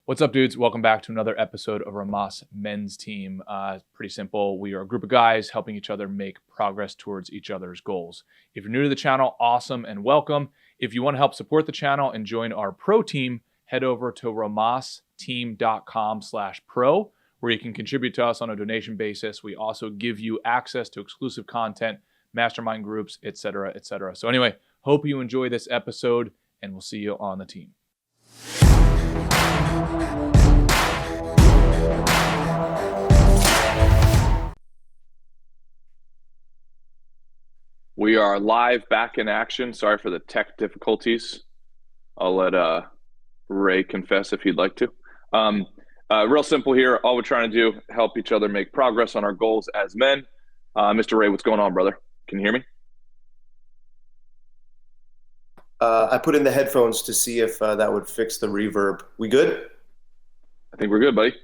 What's up, dudes? Welcome back to another episode of Rhomas Men's Team. Pretty simple. We are a group of guys helping each other make progress towards each other's goals. If you're new to the channel, awesome and welcome. If you want to help support the channel and join our pro team, head over to rhomasteam.com/pro, where you can contribute to us on a donation basis. We also give you access to exclusive content, mastermind groups, etc., etc. So anyway, hope you enjoy this episode, and we'll see you on the team. We are live, back in action. Sorry for the tech difficulties. I'll let Ray confess if he'd like to. Real simple here. All we're trying to do, help each other make progress on our goals as men. Mr. Ray, what's going on, brother? Can you hear me? I put in the headphones to see if that would fix the reverb. We good? I think we're good, buddy.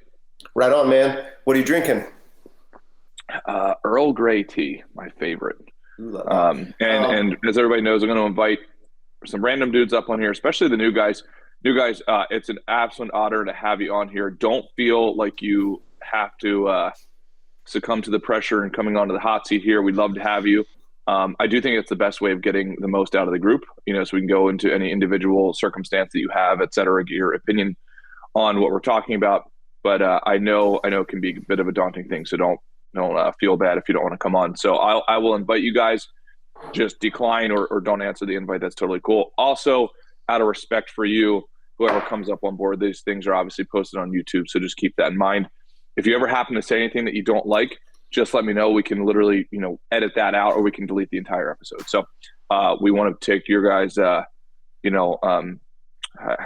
Right on, man. What are you drinking? Earl Grey tea, my favorite. And as everybody knows, I'm going to invite some random dudes up on here, especially the new guys. It's an absolute honor to have you on here. Don't feel like you have to succumb to the pressure and coming onto the hot seat here. We'd love to have you. I do think it's the best way of getting the most out of the group, so we can go into any individual circumstance that you have, et cetera, get your opinion on what we're talking about. But I know it can be a bit of a daunting thing, so don't feel bad if you don't want to come on. So I will invite you guys. Just decline or don't answer the invite. That's totally cool. Also, out of respect for you, whoever comes up on board, these things are obviously posted on YouTube, so just keep that in mind. If you ever happen to say anything that you don't like, just let me know. We can literally, edit that out, or we can delete the entire episode. So we want to take your guys, how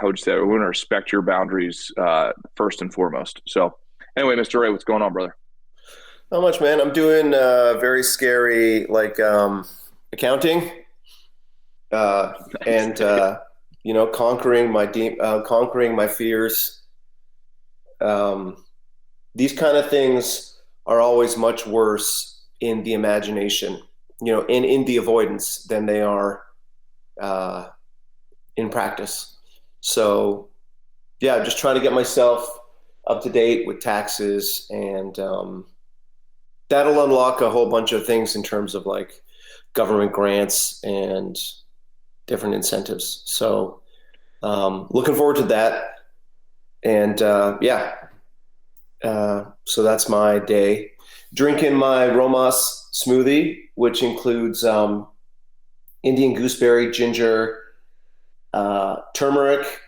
would you say? We want to respect your boundaries first and foremost. So anyway, Mr. Ray, what's going on, brother? Not much, man. I'm doing very scary, accounting, and conquering my fears. These kind of things are always much worse in the imagination, in the avoidance than they are in practice. So, yeah, just trying to get myself up to date with taxes, and that'll unlock a whole bunch of things in terms of government grants and different incentives. So looking forward to that. And so that's my day. Drinking my Rhomas smoothie, which includes Indian gooseberry, ginger, turmeric,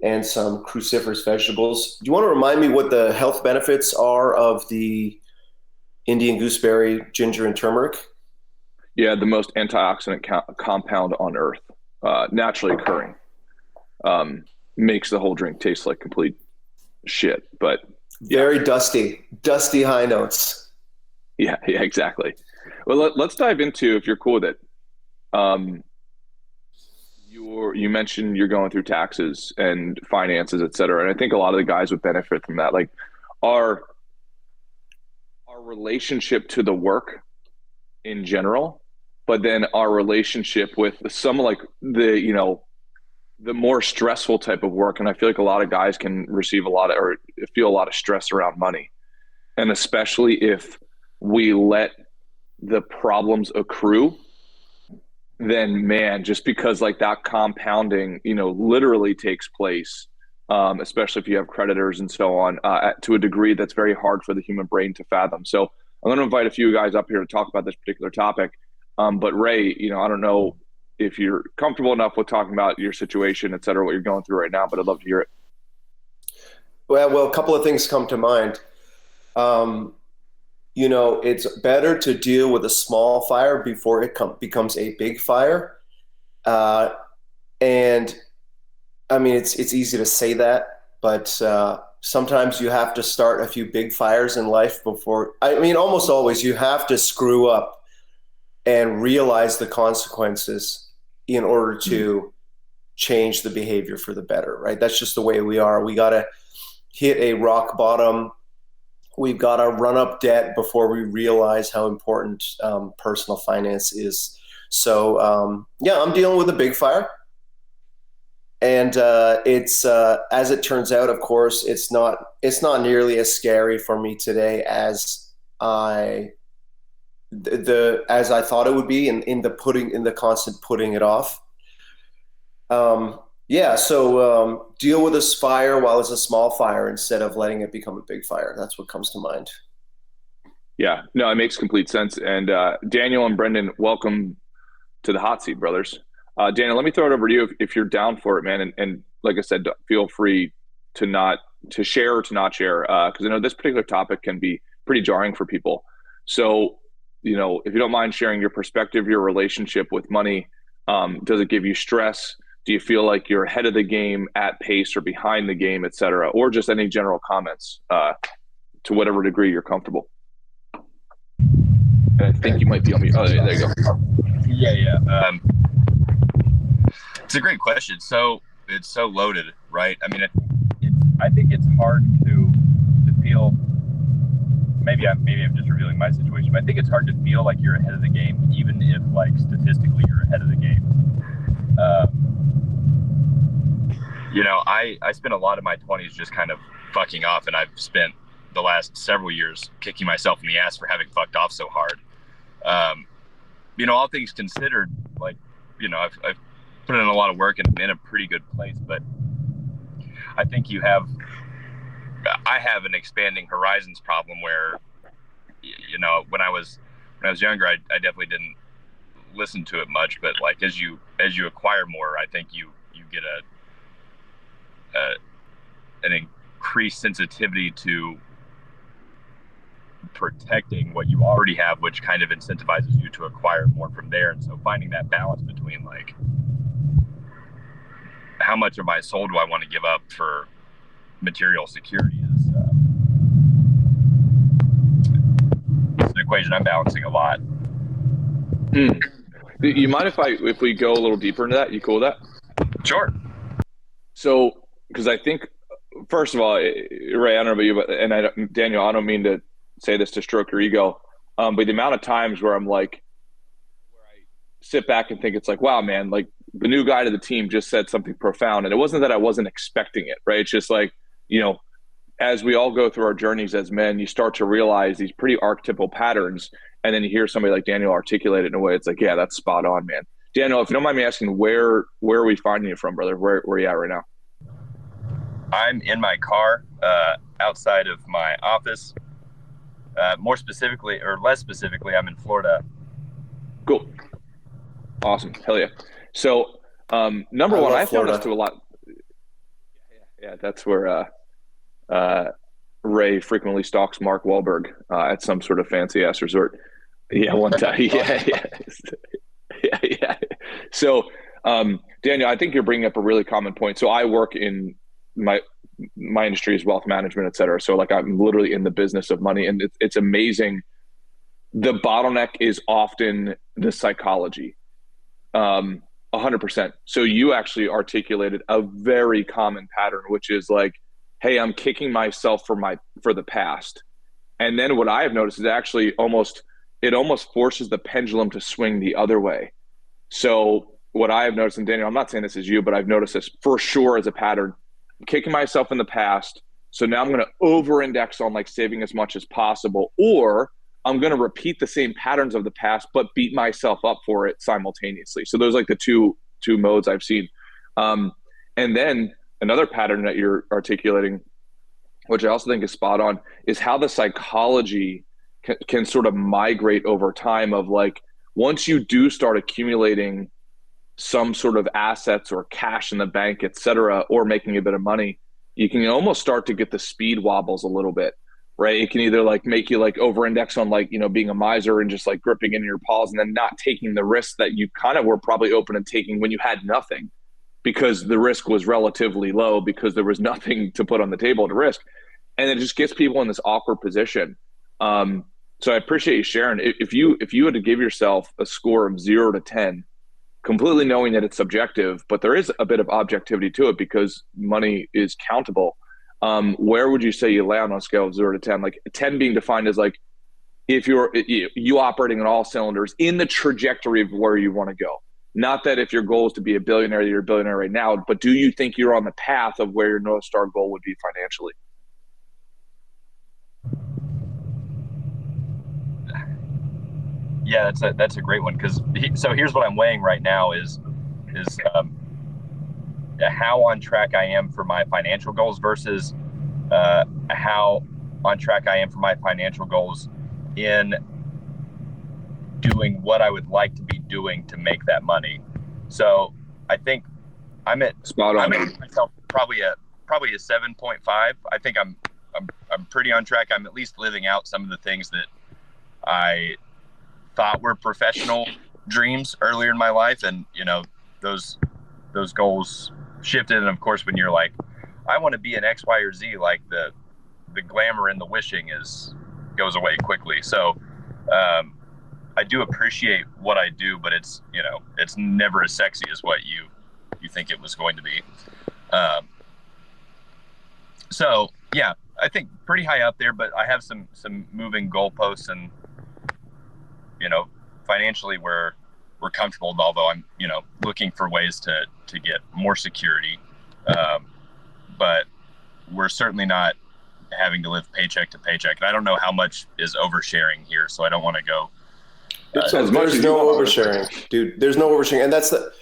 and some cruciferous vegetables. Do you want to remind me what the health benefits are of the Indian gooseberry, ginger, and turmeric? Yeah, the most antioxidant compound on earth, naturally occurring. Makes the whole drink taste like complete shit, but yeah. Very dusty high notes. Yeah, exactly. Well, let's dive into, if you're cool with it. You mentioned you're going through taxes and finances, et cetera, and I think a lot of the guys would benefit from that. Like our relationship to the work in general, but then our relationship with some the more stressful type of work. And I feel like a lot of guys can receive feel a lot of stress around money. And especially if we let the problems accrue, then man, just because that compounding, literally takes place, especially if you have creditors and so on, to a degree that's very hard for the human brain to fathom. So I'm going to invite a few guys up here to talk about this particular topic. But Ray, I don't know if you're comfortable enough with talking about your situation, et cetera, what you're going through right now, but I'd love to hear it. Well, a couple of things come to mind. It's better to deal with a small fire before it becomes a big fire. And I mean, it's easy to say that, but sometimes you have to start a few big fires in life almost always you have to screw up and realize the consequences in order to change the behavior for the better, right? That's just the way we are. We got to hit a rock bottom. We've got to run up debt before we realize how important personal finance is. So, I'm dealing with a big fire. And it's as it turns out, of course, it's not nearly as scary for me today as I as I thought it would be in the constant putting it off. Yeah, so deal with this fire while it's a small fire instead of letting it become a big fire. That's what comes to mind. Yeah, no, it makes complete sense. And Daniel and Brendan, welcome to the hot seat, brothers. Daniel, let me throw it over to you if you're down for it, man. And like I said, feel free to not to share or to not share, because I know this particular topic can be pretty jarring for people. So, if you don't mind sharing your perspective, your relationship with money, does it give you stress? Do you feel like you're ahead of the game, at pace, or behind the game, et cetera? Or just any general comments to whatever degree you're comfortable. And I think you might be on me. Oh, there you go. Yeah. It's a great question. So it's so loaded, right? I mean, I think it's hard to feel. Maybe I'm just revealing my situation, but I think it's hard to feel like you're ahead of the game, even if like statistically you're ahead of the game. I spent a lot of my 20s just kind of fucking off, and I've spent the last several years kicking myself in the ass for having fucked off so hard. All things considered, like, I've put in a lot of work and I'm in a pretty good place, but I think I have an expanding horizons problem where, when I was younger, I definitely didn't listen to it much, but like, as you acquire more, I think you get an increased sensitivity to protecting what you already have, which kind of incentivizes you to acquire more from there. And so finding that balance between like, how much of my soul do I want to give up for material security is it's an equation I'm balancing a lot. You mind if we go a little deeper into that? You cool with that? Sure. So, because I think, first of all, Ray, I don't know about you, but Daniel, I don't mean to say this to stroke your ego, but the amount of times where I'm like, where I sit back and think it's like, wow, man, like the new guy to the team just said something profound, and it wasn't that I wasn't expecting it, right? It's just like, as we all go through our journeys as men, you start to realize these pretty archetypal patterns, and then you hear somebody like Daniel articulate it in a way, it's like, yeah, that's spot on, man. Daniel, if you don't mind me asking, where are we finding you from, brother? Where are you at right now? I'm in my car, outside of my office. More specifically, or less specifically, I'm in Florida. Cool. Awesome. Hell yeah. So, number one, I've noticed to a lot. Yeah, that's where Ray frequently stalks Mark Wahlberg at some sort of fancy ass resort. Yeah, one time. Yeah. So, Daniel, I think you're bringing up a really common point. So I work in my industry is wealth management, et cetera. So like, I'm literally in the business of money, and it's amazing. The bottleneck is often the psychology. 100%. So you actually articulated a very common pattern, which is like, hey, I'm kicking myself for the past. And then what I have noticed is actually it almost forces the pendulum to swing the other way. So what I have noticed, and Daniel, I'm not saying this is you, but I've noticed this for sure as a pattern. I'm kicking myself in the past. So now I'm going to over-index on like saving as much as possible, or I'm going to repeat the same patterns of the past, but beat myself up for it simultaneously. So those are like the two modes I've seen. And then another pattern that you're articulating, which I also think is spot on, is how the psychology can sort of migrate over time of like, once you do start accumulating some sort of assets or cash in the bank, et cetera, or making a bit of money, you can almost start to get the speed wobbles a little bit, right? It can either like make you like over-index on like, being a miser and just like gripping into your paws and then not taking the risks that you kind of were probably open to taking when you had nothing, because the risk was relatively low because there was nothing to put on the table to risk. And it just gets people in this awkward position. So I appreciate you sharing. If you had to give yourself a score of 0 to 10, completely knowing that it's subjective, but there is a bit of objectivity to it because money is countable. Where would you say you land on a scale of 0 to 10? Like 10 being defined as like, if you operating on all cylinders in the trajectory of where you want to go. Not that if your goal is to be a billionaire, you're a billionaire right now, but do you think you're on the path of where your North Star goal would be financially? Yeah, that's a great one, because so here's what I'm weighing right now is how on track I am for my financial goals versus how on track I am for my financial goals in doing what I would like to be doing to make that money. So I think I'm at myself probably a 7.5. I think I'm pretty on track. I'm at least living out some of the things that I thought were professional dreams earlier in my life, and those goals shifted. And of course, when you're like, I want to be an X, Y, or Z, like the glamour and the wishing goes away quickly. So I do appreciate what I do, but it's never as sexy as what you think it was going to be. So yeah, I think pretty high up there, but I have some moving goalposts, and financially we're comfortable, although I'm looking for ways to get more security, but we're certainly not having to live paycheck to paycheck. And I don't know how much is oversharing here, so I don't want to go. There's no oversharing, dude. There's no oversharing, and that's the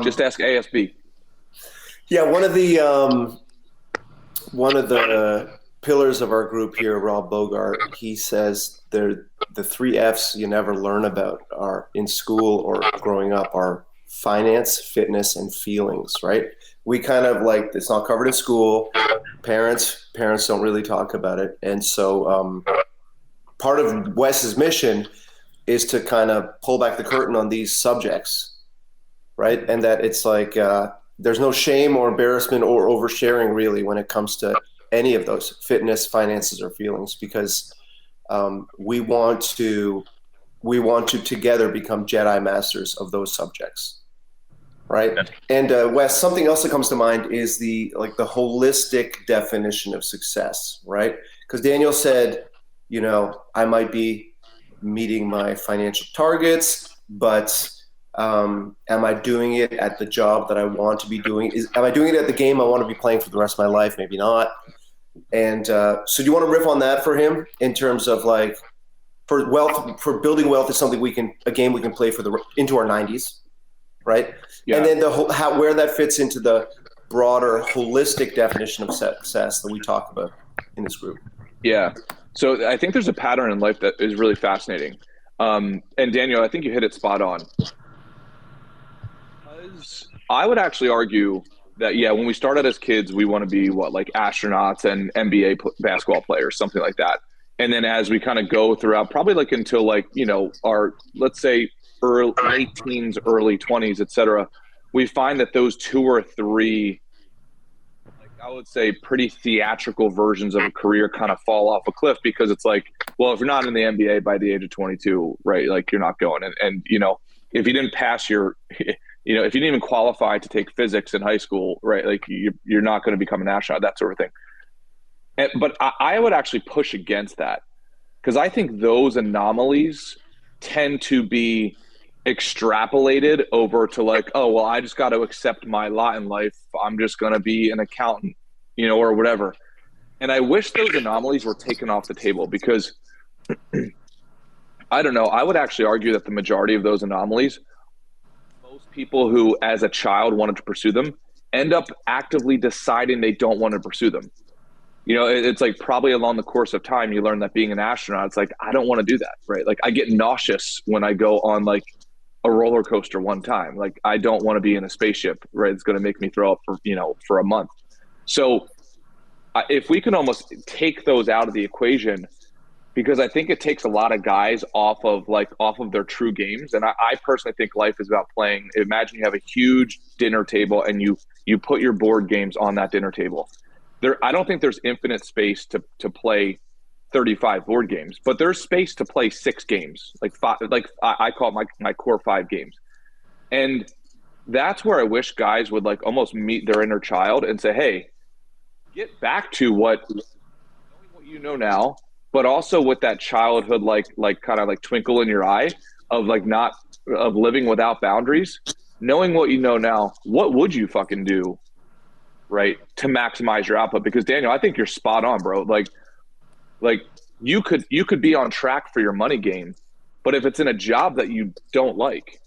just ask ASB. Yeah, one of the pillars of our group here, Rob Bogart, he says the 3 F's you never learn about are in school or growing up are finance, fitness, and feelings, right? We kind of like, it's not covered in school. Parents don't really talk about it. And so part of Wes's mission is to kind of pull back the curtain on these subjects, right? And that it's like there's no shame or embarrassment or oversharing really when it comes to any of those, fitness, finances, or feelings, because we want to together become Jedi masters of those subjects, right? And Wes, something else that comes to mind is the holistic definition of success, right? Because Daniel said, I might be meeting my financial targets, but am I doing it at the job that I want to be doing? Am I doing it at the game I want to be playing for the rest of my life? Maybe not. And so do you want to riff on that for him in terms of like, for building wealth is something a game we can play into our 90s, right? Yeah. And then where that fits into the broader holistic definition of success that we talk about in this group. Yeah. So I think there's a pattern in life that is really fascinating. And Daniel, I think you hit it spot on. I would actually argue that, when we start out as kids, we want to be like astronauts and NBA basketball players, something like that. And then as we kind of go throughout, probably like until our, let's say, late teens, early 20s, et cetera, we find that those 2 or 3, I would say, pretty theatrical versions of a career kind of fall off a cliff, because it's like, well, if you're not in the NBA by the age of 22, right, like you're not going. And if you didn't pass your if you didn't even qualify to take physics in high school, right, like you're not going to become an astronaut, that sort of thing. But I would actually push against that, because I think those anomalies tend to be extrapolated over to like, oh, well, I just got to accept my lot in life. I'm just going to be an accountant, or whatever. And I wish those anomalies were taken off the table, because I don't know, I would actually argue that the majority of those anomalies, most people who as a child wanted to pursue them end up actively deciding they don't want to pursue them. It's like probably along the course of time, you learn that being an astronaut, it's like, I don't want to do that, right? Like I get nauseous when I go on like a roller coaster one time. Like I don't want to be in a spaceship, right? It's going to make me throw up for a month. So if we can almost take those out of the equation, because I think it takes a lot of guys off of their true games. And I personally think life is about playing. Imagine you have a huge dinner table and you put your board games on that dinner table. I don't think there's infinite space to play 35 board games, but there's space to play 6 games, like 5, like I call it my core 5 games. And that's where I wish guys would like almost meet their inner child and say, hey, get back to what you know now, but also with that childhood, like kind of like twinkle in your eye of like of living without boundaries. knowing what you know now, what would you fucking do, right, to maximize your output? Because Daniel, I think you're spot on, bro. Like you could be on track for your money game, but if it's in a job that you don't like,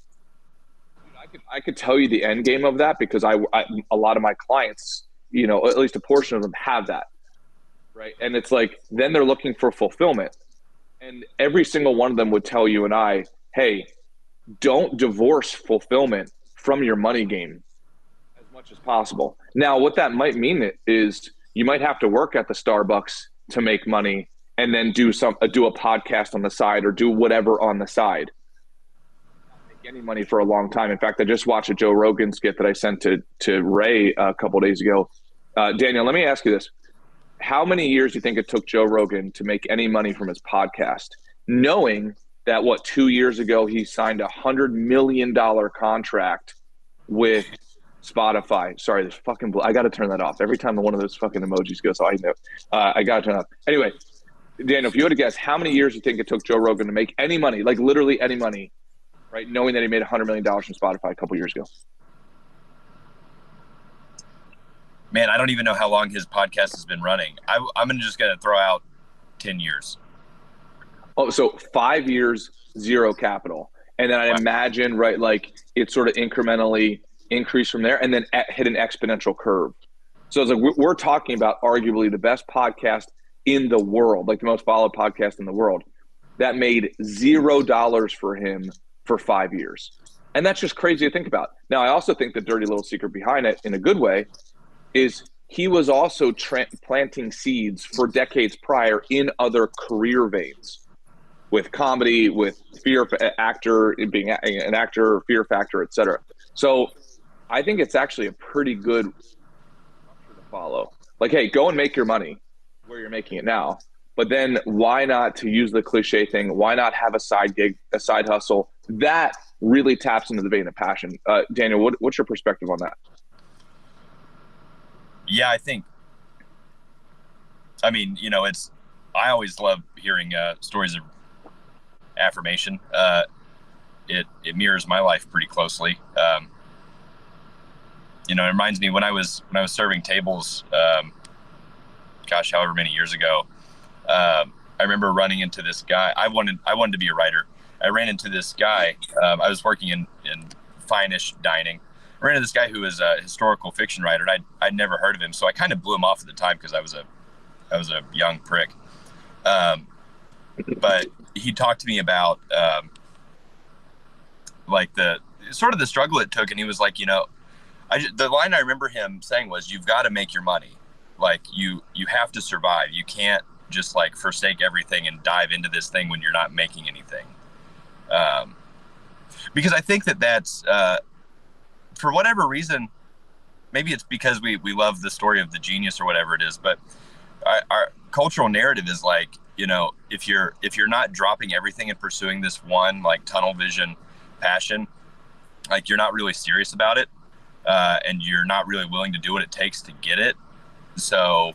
I could tell you the end game of that, because I a lot of my clients, at least a portion of them have that, right? And it's like, then they're looking for fulfillment, and every single one of them would tell you and I, hey, don't divorce fulfillment from your money game as much as possible. Now, what that might mean is you might have to work at the Starbucks to make money, and then do a podcast on the side, or do whatever on the side. Not make any money for a long time. In fact, I just watched a Joe Rogan skit that I sent to Ray a couple of days ago. Daniel, let me ask you this. How many years do you think it took Joe Rogan to make any money from his podcast, knowing that 2 years ago he signed $100 million contract with Spotify? Sorry, this fucking I got to turn that off every time one of those fucking emojis goes. I know. I got to turn it off. Anyway, Daniel, if you had to guess, how many years do you think it took Joe Rogan to make any money, like literally any money, right, knowing that he made $100 million from Spotify a couple years ago? Man, I don't even know how long his podcast has been running. I'm just going to throw out 10 years. Oh, so 5 years, zero capital. And then I imagine, right, like it sort of incrementally increased from there, and then hit an exponential curve. So it's like we're talking about arguably the best podcast in the world, like the most followed podcast in the world, that made $0 for him for 5 years. And that's just crazy to think about. Now, I also think the dirty little secret behind it, in a good way, is he was also planting seeds for decades prior in other career veins, with comedy, with Fear Factor, being an actor, Fear Factor, etc. So I think it's actually a pretty good structure to follow. Like, hey, go and make your money where you're making it now. But then why not, to use the cliche thing, why not have a side gig, a side hustle that really taps into the vein of passion? Daniel, what's your perspective on that? Yeah, I always love hearing stories of affirmation. It mirrors my life pretty closely. It reminds me when I was serving tables, however many years ago, I remember running into this guy. I wanted to be a writer. I ran into this guy. I was working in fine-ish dining. I ran into this guy who was a historical fiction writer, and I'd never heard of him, so I kind of blew him off at the time because I was a young prick. But he talked to me about like the sort of the struggle it took, and he was like, the line I remember him saying was, "You've got to make your money. Like you have to survive. You can't just like forsake everything and dive into this thing when you're not making anything." Because I think that's for whatever reason, maybe it's because we love the story of the genius or whatever it is, but our cultural narrative is like, if you're not dropping everything and pursuing this one like tunnel vision passion, like you're not really serious about it, and you're not really willing to do what it takes to get it. So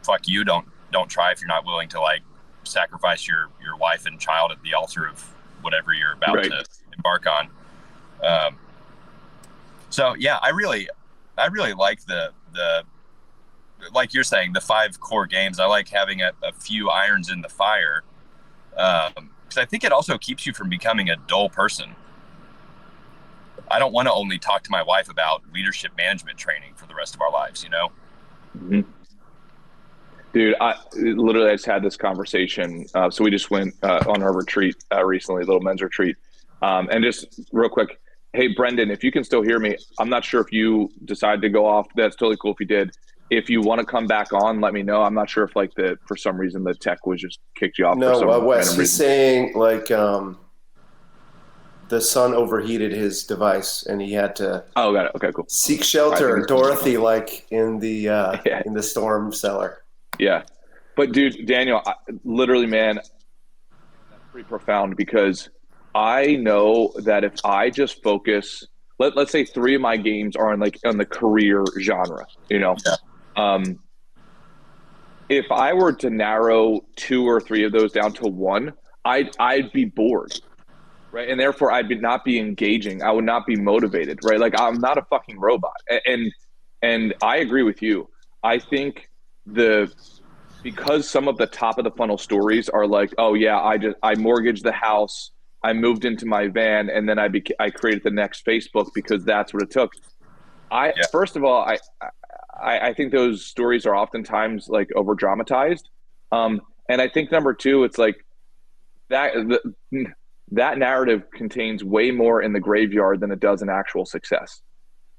fuck you, don't try if you're not willing to like sacrifice your wife and child at the altar of whatever you're about to embark on. So yeah, I really like the like you're saying, the 5 core games. I like having a few irons in the fire, because I think it also keeps you from becoming a dull person. I don't want to only talk to my wife about leadership management training for the rest of our lives, Mm-hmm. Dude, I just had this conversation. So we just went on our retreat recently, a little men's retreat. And just real quick, hey, Brendan, if you can still hear me, I'm not sure if you decided to go off. That's totally cool if you did. If you want to come back on, let me know. I'm not sure if for some reason the tech was just kicked you off. No, Wes, he's saying like the son overheated his device and he had to got it. Okay, cool. Seek shelter, Dorothy, like in the storm cellar. Yeah. But dude, Daniel, literally, man, that's pretty profound, because I know that if I just focus, let's say 3 of my games are on the career genre, Yeah. If I were to narrow 2 or 3 of those down to 1, I'd be bored, right? And therefore I'd not be engaging. I would not be motivated, right? Like I'm not a fucking robot. And I agree with you. I think because some of the top of the funnel stories are like, oh yeah, I mortgaged the house, I moved into my van, and then I created the next Facebook because that's what it took. First of all, I think those stories are oftentimes like over dramatized. And I think number two, it's like that narrative contains way more in the graveyard than it does in actual success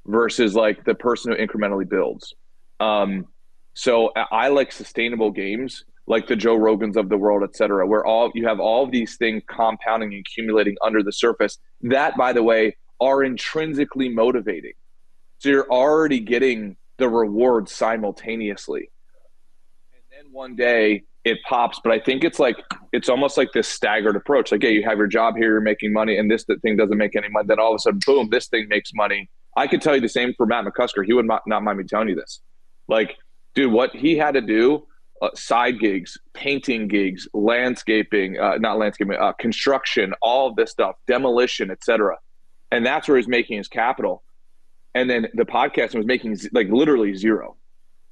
versus like the person who incrementally builds. So I like sustainable games like the Joe Rogans of the world, et cetera, where you have all of these things compounding and accumulating under the surface that, by the way, are intrinsically motivating. So you're already getting the rewards simultaneously. And then one day it pops, but I think it's almost like this staggered approach. Like, yeah, you have your job here, you're making money, and this thing doesn't make any money. Then all of a sudden, boom, this thing makes money. I could tell you the same for Matt McCusker. He would not mind me telling you this. Like, dude, what he had to do, side gigs, painting gigs, construction, all of this stuff, demolition, et cetera. And that's where he's making his capital. And then the podcasting was making like literally zero.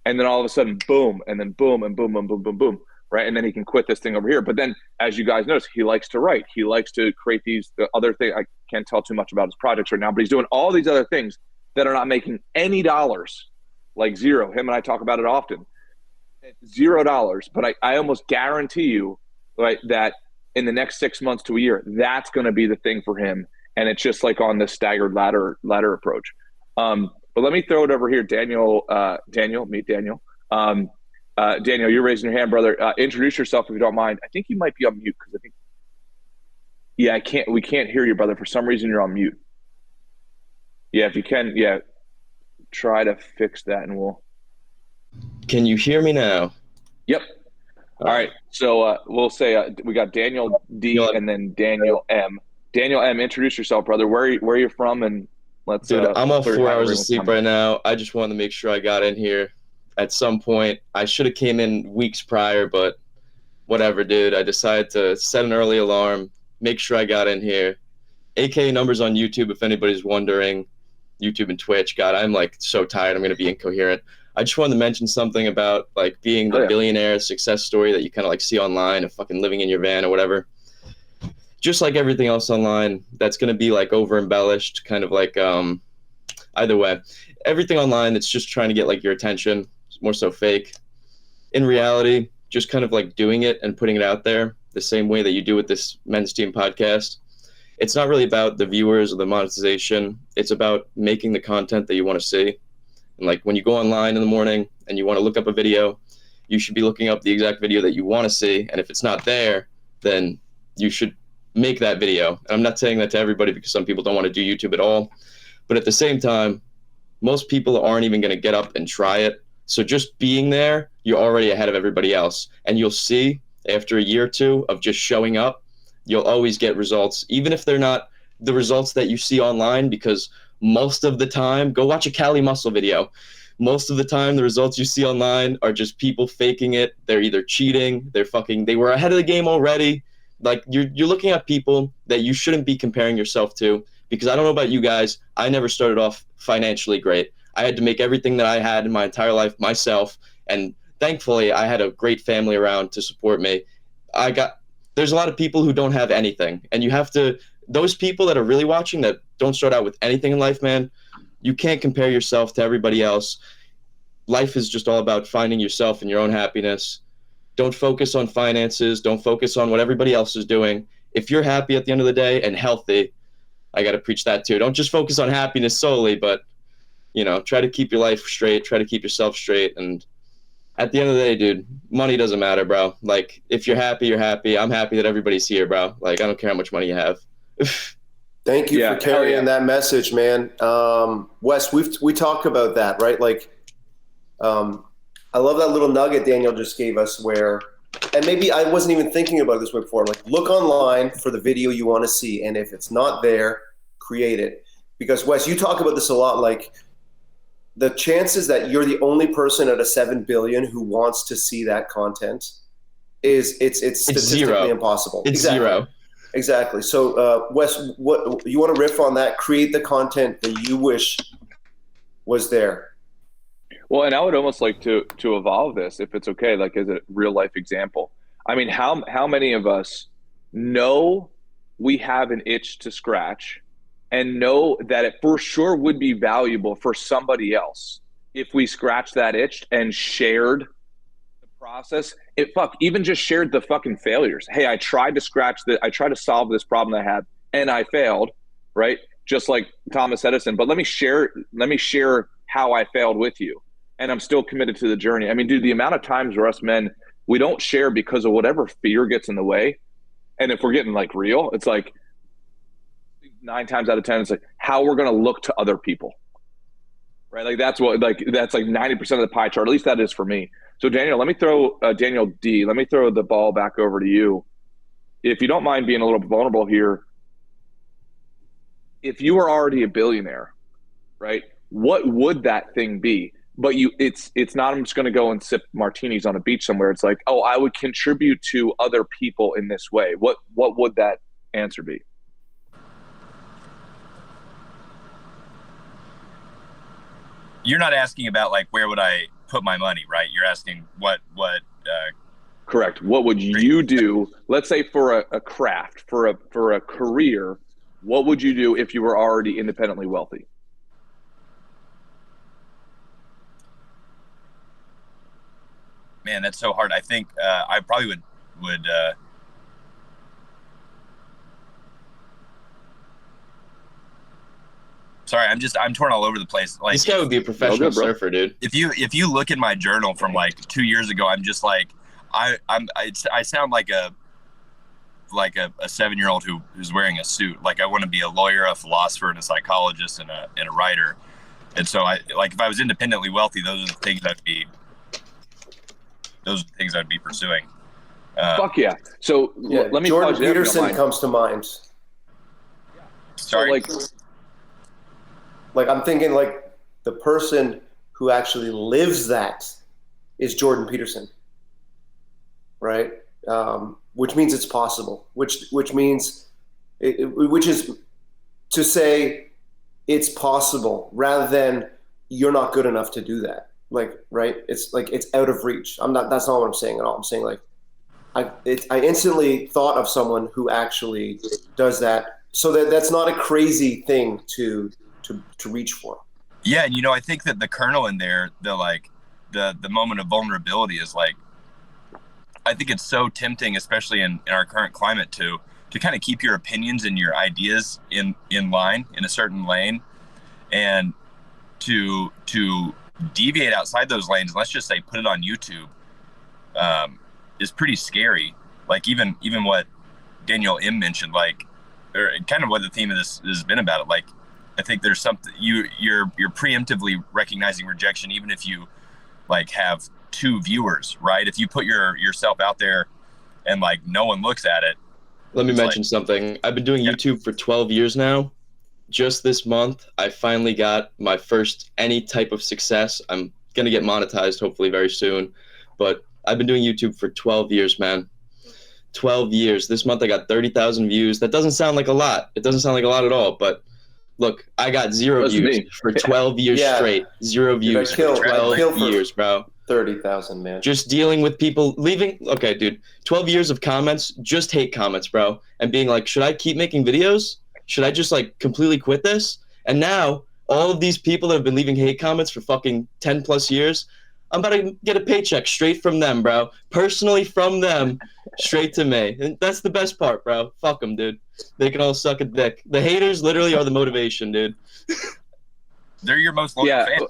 And then all of a sudden, boom, and then boom, and boom, boom, boom, boom, boom, right? And then he can quit this thing over here. But then, as you guys notice, he likes to write. He likes to create these other things. I can't tell too much about his projects right now, but he's doing all these other things that are not making any dollars, like zero. Him and I talk about it often. $0. But I almost guarantee you, right, that in the next 6 months to a year, that's going to be the thing for him. And it's just like on this staggered ladder approach. But let me throw it over here. Daniel, meet Daniel. Daniel, you're raising your hand, brother. Introduce yourself if you don't mind. I think you might be on mute because we can't hear you, brother. For some reason, you're on mute. Yeah, if you can, try to fix that and we'll. Can you hear me now? Yep. All right. So we'll say we got Daniel D and then Daniel M. Daniel M, introduce yourself, brother. Where are you from? And let's. Dude, I'm off 4 hours of sleep right now. I just wanted to make sure I got in here at some point. I should have came in weeks prior, but whatever, dude. I decided to set an early alarm, make sure I got in here. AK numbers on YouTube, if anybody's wondering. YouTube and Twitch. God, I'm like so tired. I'm going to be incoherent. I just wanted to mention something about like being the billionaire success story that you kind of like see online of fucking living in your van or whatever. Just like everything else online, that's going to be like over embellished, kind of like either way. Everything online that's just trying to get like your attention, more so fake. In reality, just kind of like doing it and putting it out there the same way that you do with this Men's Team podcast. It's not really about the viewers or the monetization. It's about making the content that you want to see. And like when you go online in the morning and you want to look up a video, you should be looking up the exact video that you want to see. And if it's not there, then you should make that video. And I'm not saying that to everybody because some people don't want to do YouTube at all. But at the same time, most people aren't even going to get up and try it. So just being there, you're already ahead of everybody else. And you'll see after a year or two of just showing up, you'll always get results, even if they're not the results that you see online, because most of the time, go watch a Cali Muscle video. Most of the time, the results you see online are just people faking it. They're either cheating, they were ahead of the game already. Like you're looking at people that you shouldn't be comparing yourself to, because I don't know about you guys. I never started off financially great. I had to make everything that I had in my entire life myself. And thankfully, I had a great family around to support me. There's a lot of people who don't have anything, and you have to, those people that are really watching that don't start out with anything in life, man, you can't compare yourself to everybody else. Life is just all about finding yourself and your own happiness. Don't focus on finances. Don't focus on what everybody else is doing. If you're happy at the end of the day and healthy, I got to preach that too. Don't just focus on happiness solely, but, try to keep your life straight, try to keep yourself straight. And at the end of the day, dude, money doesn't matter, bro. Like, if you're happy, you're happy. I'm happy that everybody's here, bro. Like, I don't care how much money you have. Thank you for carrying that message, man. Wes, we talk about that, right? Like, I love that little nugget Daniel just gave us where, and maybe I wasn't even thinking about this before, like look online for the video you want to see. And if it's not there, create it. Because Wes, you talk about this a lot, like, the chances that you're the only person out of 7 billion who wants to see that content it's statistically zero. impossible. It's zero. Exactly. So, Wes, what you want to riff on that? Create the content that you wish was there. Well, and I would almost like to evolve this, if it's okay, like as a real life example. I mean, how many of us know we have an itch to scratch and know that it for sure would be valuable for somebody else if we scratched that itch and shared the process? Even just shared the fucking failures. Hey, I tried to solve this problem I had and I failed, right? Just like Thomas Edison. But let me share how I failed with you. And I'm still committed to the journey. I mean, dude, the amount of times where us men, we don't share because of whatever fear gets in the way. And if we're getting like real, it's like 9 times out of 10, it's like how we're going to look to other people, right? Like that's like 90% of the pie chart. At least that is for me. So Daniel, Daniel D, let me throw the ball back over to you. If you don't mind being a little vulnerable here, if you were already a billionaire, right, what would that thing be? But it's not, I'm just going to go and sip martinis on a beach somewhere. It's like, oh, I would contribute to other people in this way. What would that answer be? You're not asking about like, where would I put my money, right? You're asking what correct. What would you do? Let's say for a craft, for a career, what would you do if you were already independently wealthy? Man, that's so hard. I think I probably would sorry, I'm torn all over the place. Like, this guy would be a professional surfer, dude. If you look in my journal from like 2 years ago, I'm just like I sound like a 7-year-old who's wearing a suit. Like I want to be a lawyer, a philosopher, and a psychologist, and a writer. And so if I was independently wealthy, those are the things I'd be pursuing. Fuck yeah. So let me Jordan Peterson comes to mind. Sorry. So like I'm thinking like the person who actually lives that is Jordan Peterson, right? Which means it's possible. Which means which is to say it's possible rather than you're not good enough to do that. Like, right? It's like it's out of reach. That's not what I'm saying at all. I'm saying like I instantly thought of someone who actually does that. So that's not a crazy thing to reach for. Yeah, and I think that the kernel in there, the moment of vulnerability is like, I think it's so tempting, especially in our current climate, to kind of keep your opinions and your ideas in line in a certain lane, and to deviate outside those lanes, and let's just say put it on YouTube, is pretty scary. Like even what Daniel M mentioned, like, or kind of what the theme of this has been about it. Like, I think there's something you're preemptively recognizing rejection, even if you like have 2 viewers, right? If you put yourself out there and like no one looks at it. Let me mention something. I've been doing YouTube for 12 years now. Just this month, I finally got my first any type of success. I'm going to get monetized hopefully very soon. But I've been doing YouTube for 12 years, man. 12 years. This month I got 30,000 views. That doesn't sound like a lot. It doesn't sound like a lot at all. But look, I got 0 views for 12 years straight. 0 views for 12 years, bro. 30,000, man. Just dealing with people leaving. Okay, dude. 12 years of comments, just hate comments, bro. And being like, should I keep making videos? Should I just like completely quit this? And now all of these people that have been leaving hate comments for fucking 10 plus years, I'm about to get a paycheck straight from them, bro. Personally from them, straight to me. And that's the best part, bro. Fuck them, dude. They can all suck a dick. The haters literally are the motivation, dude. They're your most loyal fans.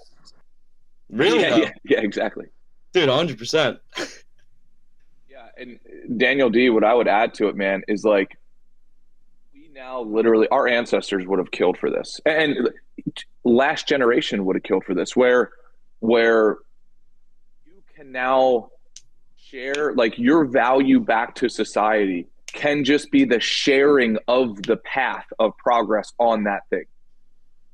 Really? Yeah, exactly. Dude, 100%. Yeah, and Daniel D, what I would add to it, man, is like, we now literally, our ancestors would have killed for this. And last generation would have killed for this, where you can now share, like, your value back to society can just be the sharing of the path of progress on that thing.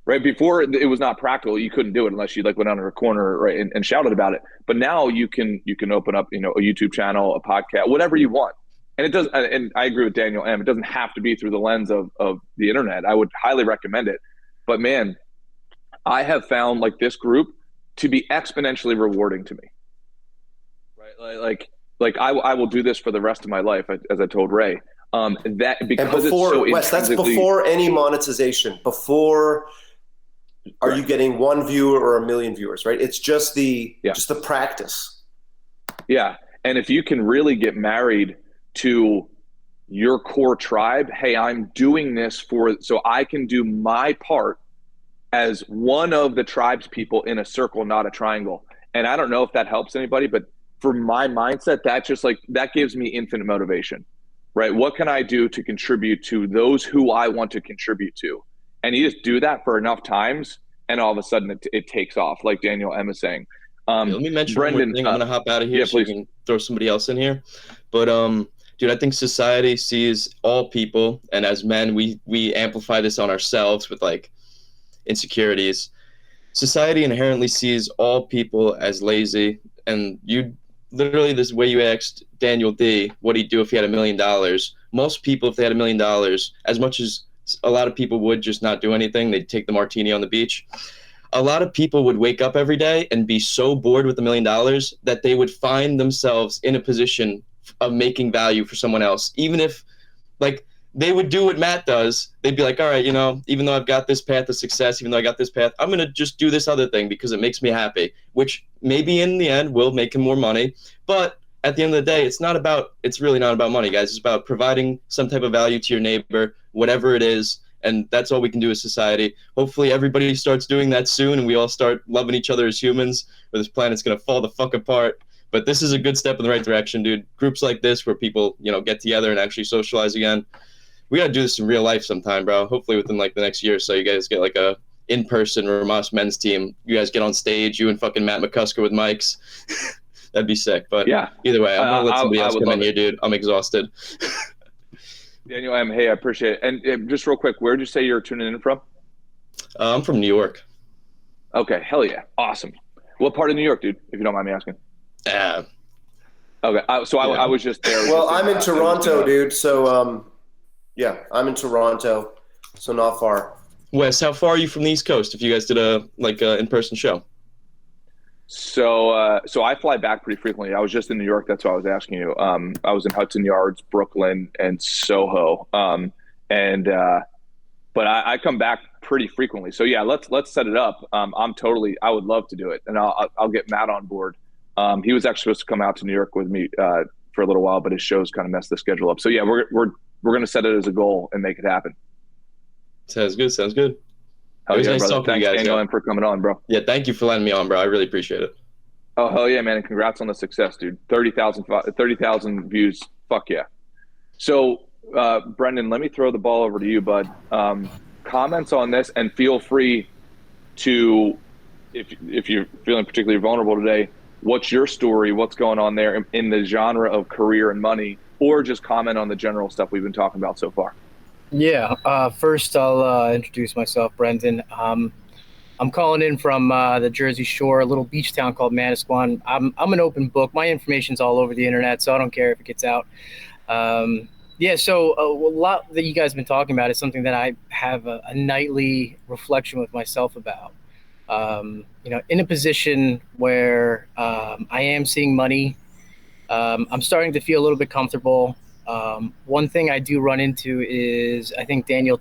Right before, it was not practical. You couldn't do it unless you like went under a corner, right, and shouted about it. But now you can open up, a YouTube channel, a podcast, whatever you want, And it does, and I agree with Daniel M. It doesn't have to be through the lens of the internet. I would highly recommend it. But man, I have found like this group to be exponentially rewarding to me. Right? I will do this for the rest of my life, as I told Ray. That because and before, it's so Wes, that's before any monetization. Before, are you getting one viewer or a million viewers? Right? It's just the practice. Yeah, and if you can really get married to your core tribe, hey, I'm doing this so I can do my part as one of the tribes people in a circle, not a triangle. And I don't know if that helps anybody, but for my mindset, that gives me infinite motivation, right? What can I do to contribute to those who I want to contribute to? And you just do that for enough times, and all of a sudden it takes off, like Daniel M is saying. Let me mention Brendan, one more thing. I'm going to hop out of here so please. you can throw somebody else in here. But, dude, I think society sees all people, and as men, we amplify this on ourselves with, like, insecurities. Society inherently sees all people as lazy, and you literally, this way you asked Daniel D what he'd do if he had $1 million. Most people, if they had $1 million, as much as a lot of people would just not do anything, they'd take the martini on the beach. A lot of people would wake up every day and be so bored with $1 million that they would find themselves in a position of making value for someone else. Even if, like, they would do what Matt does. They'd be like, all right, even though I've got this path of success, even though I got this path, I'm going to just do this other thing because it makes me happy, which maybe in the end will make him more money. But at the end of the day, it's really not about money, guys. It's about providing some type of value to your neighbor, whatever it is. And that's all we can do as society. Hopefully everybody starts doing that soon and we all start loving each other as humans, or this planet's going to fall the fuck apart. But this is a good step in the right direction, dude. Groups like this where people, get together and actually socialize again. We got to do this in real life sometime, bro. Hopefully within like the next year or so, you guys get like a in-person Rhomas men's team. You guys get on stage, you and fucking Matt McCusker with mics. That'd be sick. But yeah, either way, I'm going to let somebody else come in here, dude. I'm exhausted. Daniel M., hey, I appreciate it. And just real quick, where did you say you're tuning in from? I'm from New York. Okay, hell yeah. Awesome. What part of New York, dude, if you don't mind me asking? Okay, I was just there. Well, I'm in Toronto, dude, so yeah, I'm in Toronto, so not far. Wes, how far are you from the East Coast if you guys did a in-person show? So I fly back pretty frequently. I was just in New York. That's why I was asking you. I was in Hudson Yards, Brooklyn, and Soho. But I come back pretty frequently. So yeah, let's set it up. I would love to do it, and I'll get Matt on board. He was actually supposed to come out to New York with me for a little while, but his shows kind of messed the schedule up. So yeah, we're going to set it as a goal and make it happen. Sounds good. Hell yeah, nice brother. Thanks, Daniel, for coming on, bro. Yeah, thank you for letting me on, bro. I really appreciate it. Oh, hell yeah, man. And congrats on the success, dude. 30,000 views. Fuck yeah. So, Brendan, let me throw the ball over to you, bud. Comments on this, and feel free to, if you're feeling particularly vulnerable today, what's your story? What's going on there in the genre of career and money, or just comment on the general stuff we've been talking about so far. Yeah. First, I'll introduce myself, Brendan. I'm calling in from the Jersey Shore, a little beach town called Manasquan. I'm an open book. My information's all over the internet, so I don't care if it gets out. So a lot that you guys have been talking about is something that I have a nightly reflection with myself about. In a position where I am seeing money, I'm starting to feel a little bit comfortable. One thing I do run into is, I think Daniel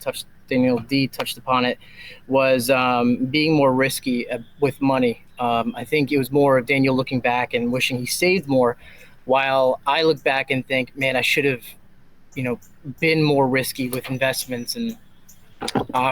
D touched upon it, was being more risky with money. I think it was more of Daniel looking back and wishing he saved more, while I look back and think, man, I should have, been more risky with investments. And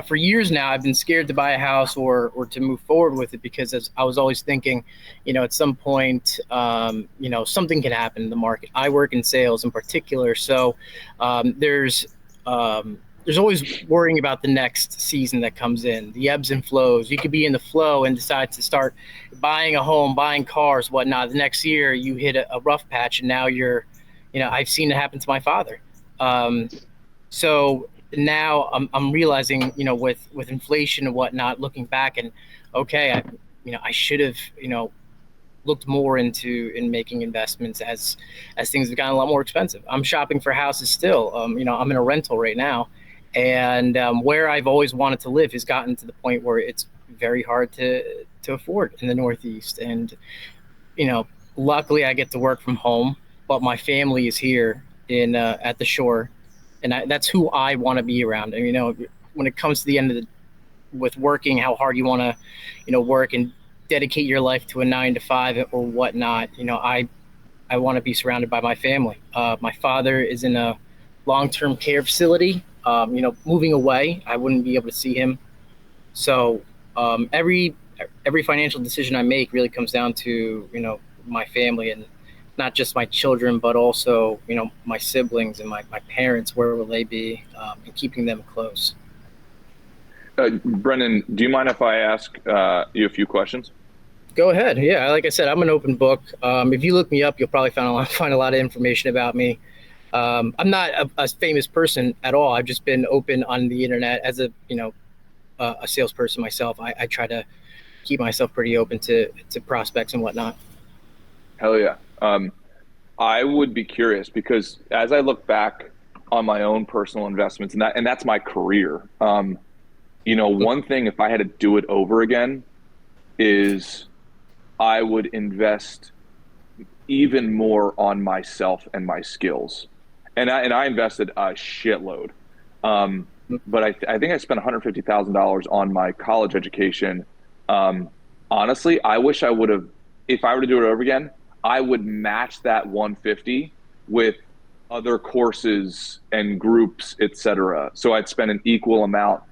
for years now, I've been scared to buy a house or to move forward with it, because as I was always thinking, at some point, something can happen in the market. I work in sales in particular, so there's always worrying about the next season that comes in, the ebbs and flows. You could be in the flow and decide to start buying a home, buying cars, whatnot. The next year you hit a rough patch, and now you're, I've seen it happen to my father. So now I'm realizing, with inflation and whatnot, looking back, and okay, I should have, looked more into in making investments as things have gotten a lot more expensive. I'm shopping for houses still. I'm in a rental right now, and where I've always wanted to live has gotten to the point where it's very hard to afford in the Northeast. And luckily I get to work from home, but my family is here in at the shore, and that's who I want to be around. And when it comes to the end of the with working, how hard you want to work and dedicate your life to a 9 to 5 or whatnot, I want to be surrounded by my family. My father is in a long-term care facility. Moving away, I wouldn't be able to see him. So every financial decision I make really comes down to my family, and not just my children, but also my siblings and my parents. Where will they be, and keeping them close. Brendan, do you mind if I ask you a few questions? Go ahead. Yeah, like I said, I'm an open book. If you look me up, you'll probably find a lot of information about me. I'm not a famous person at all. I've just been open on the internet as a salesperson myself. I try to keep myself pretty open to prospects and whatnot. Hell yeah. I would be curious, because as I look back on my own personal investments, and that's my career. One thing, if I had to do it over again, is I would invest even more on myself and my skills. And I invested a shitload. But I think I spent $150,000 on my college education. Honestly, I wish I would have, if I were to do it over again, I would match that 150 with other courses and groups, etc. So I'd spend an equal amount,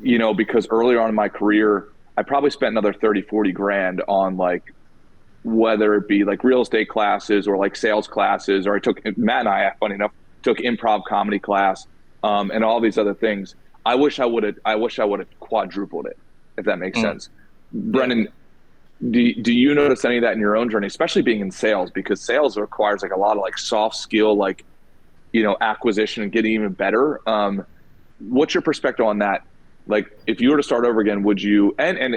because earlier on in my career, I probably spent another 30, 40 grand on whether it be real estate classes or sales classes, or Matt and I, funny enough, took improv comedy class, and all these other things. I wish I would have quadrupled it, if that makes sense. Brendan, do you notice any of that in your own journey, especially being in sales? Because sales requires a lot of soft skill, acquisition and getting even better. What's your perspective on that? If you were to start over again, would you, and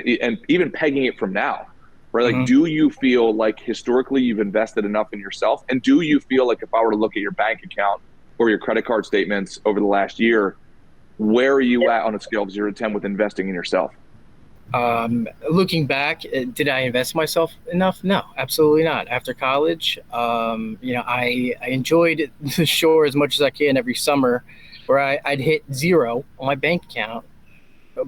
even pegging it from now, right? Do you feel historically you've invested enough in yourself? And do you feel if I were to look at your bank account or your credit card statements over the last year, where are you at on a scale of 0 to 10 with investing in yourself? Looking back, did I invest myself enough? No, absolutely not. After college, I enjoyed the shore as much as I can every summer, where I'd hit 0 on my bank account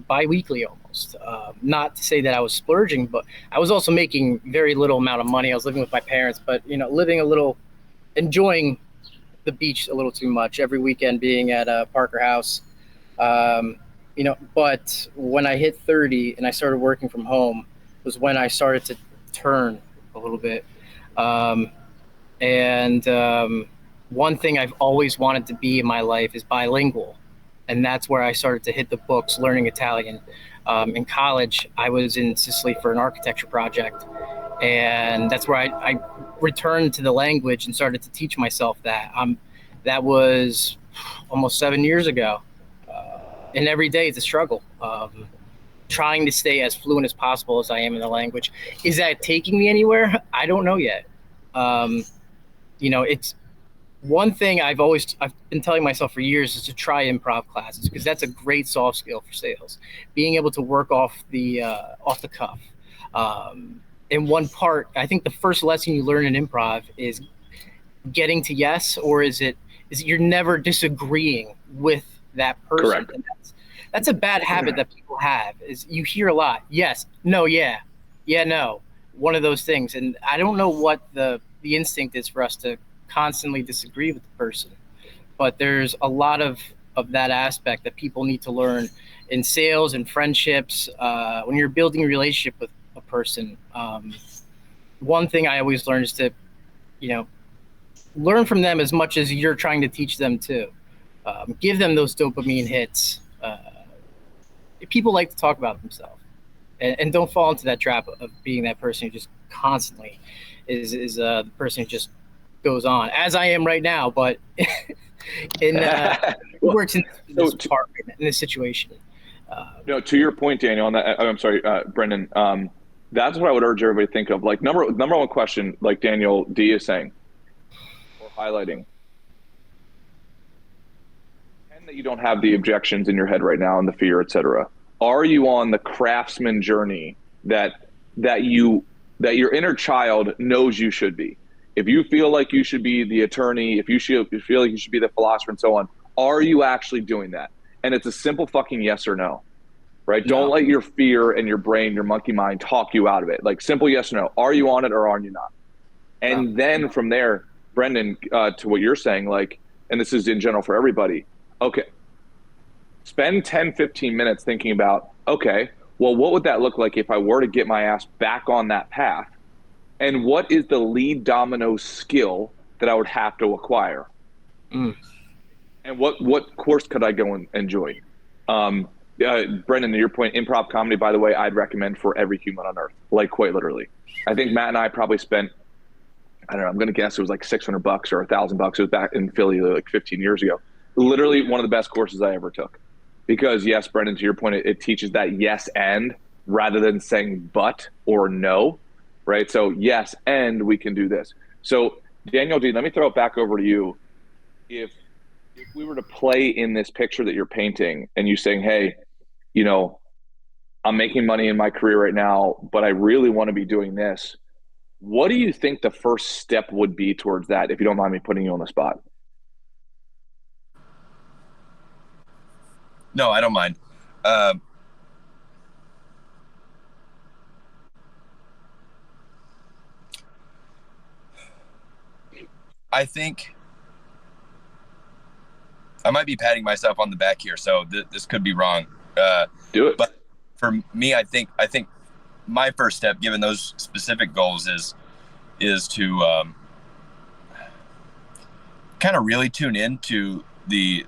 bi-weekly almost. Not to say that I was splurging, but I was also making very little amount of money. I was living with my parents, but enjoying the beach a little too much every weekend, being at Parker House. But when I hit 30 and I started working from home was when I started to turn a little bit. One thing I've always wanted to be in my life is bilingual. And that's where I started to hit the books, learning Italian. In college, I was in Sicily for an architecture project. And that's where I returned to the language and started to teach myself that. That was almost 7 years ago. And every day it's a struggle. Trying to stay as fluent as possible as I am in the language. Is that taking me anywhere? I don't know yet. It's one thing I've been telling myself for years is to try improv classes, because that's a great soft skill for sales. Being able to work off the cuff. In one part, I think the first lesson you learn in improv is getting to yes, or is it you're never disagreeing with that person. Correct. And that's a bad habit that people have, is you hear a lot, yes, no, yeah, no, one of those things. And I don't know what the instinct is for us to constantly disagree with the person, but there's a lot of that aspect that people need to learn in sales and friendships. When you're building a relationship with a person, one thing I always learn is to learn from them as much as you're trying to teach them too. Give them those dopamine hits. People like to talk about themselves, and don't fall into that trap of being that person who just constantly is the person who just goes on, as I am right now, but works in this department, in this situation. To your point, Daniel, on that, I'm sorry, Brendan. That's what I would urge everybody to think of. Like number one question, like Daniel D is saying or highlighting, and that you don't have the objections in your head right now and the fear, etc. Are you on the craftsman journey that your inner child knows you should be? If you feel like you should be the attorney, if you feel like you should be the philosopher and so on, are you actually doing that? And it's a simple fucking yes or no. Right? No. Don't let your fear and your brain, your monkey mind talk you out of it. Like simple yes or no. Are you on it or are you not? And then from there, Brendan, to what you're saying, like, and this is in general for everybody, okay, spend 10, 15 minutes thinking about, okay, well, what would that look like if I were to get my ass back on that path? And what is the lead domino skill that I would have to acquire? And what course could I go and join? Brendan, to your point, improv comedy, by the way, I'd recommend for every human on earth, like quite literally. I think Matt and I probably spent, I don't know, I'm going to guess it was like $600 or $1,000. It was back in Philly like 15 years ago. Literally one of the best courses I ever took. Because yes, Brendan, to your point, it teaches that yes and rather than saying but or no, right? So yes, and we can do this. So Daniel D, let me throw it back over to you. If we were to play in this picture that you're painting and you saying, hey, you know, I'm making money in my career right now, but I really want to be doing this. What do you think the first step would be towards that, if you don't mind me putting you on the spot? No, I don't mind. I think I might be patting myself on the back here, so this could be wrong. Do it. But for me, I think my first step, given those specific goals, is to kind of really tune in to the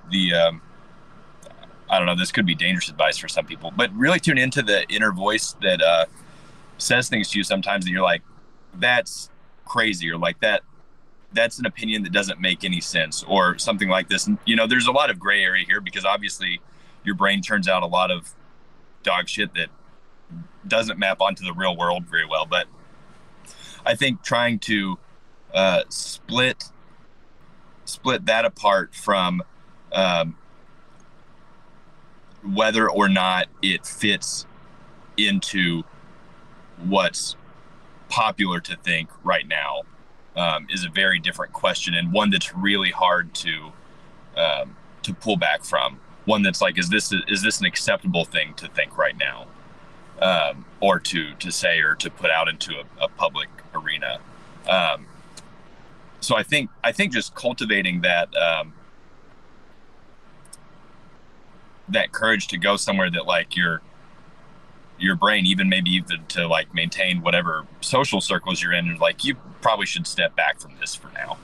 I don't know, this could be dangerous advice for some people, but really tune into the inner voice that says things to you sometimes that you're like, that's crazy, or like that's an opinion that doesn't make any sense, or something like this. And, you know, there's a lot of gray area here because obviously your brain turns out a lot of dog shit that doesn't map onto the real world very well. But I think trying to split that apart from whether or not it fits into what's popular to think right now is a very different question, and one that's really hard to pull back from. One that's like, is this an acceptable thing to think right now, or to say, or to put out into a public arena? So I think just cultivating that that courage to go somewhere that like your brain, even to like maintain whatever social circles you're in, like you probably should step back from this for now.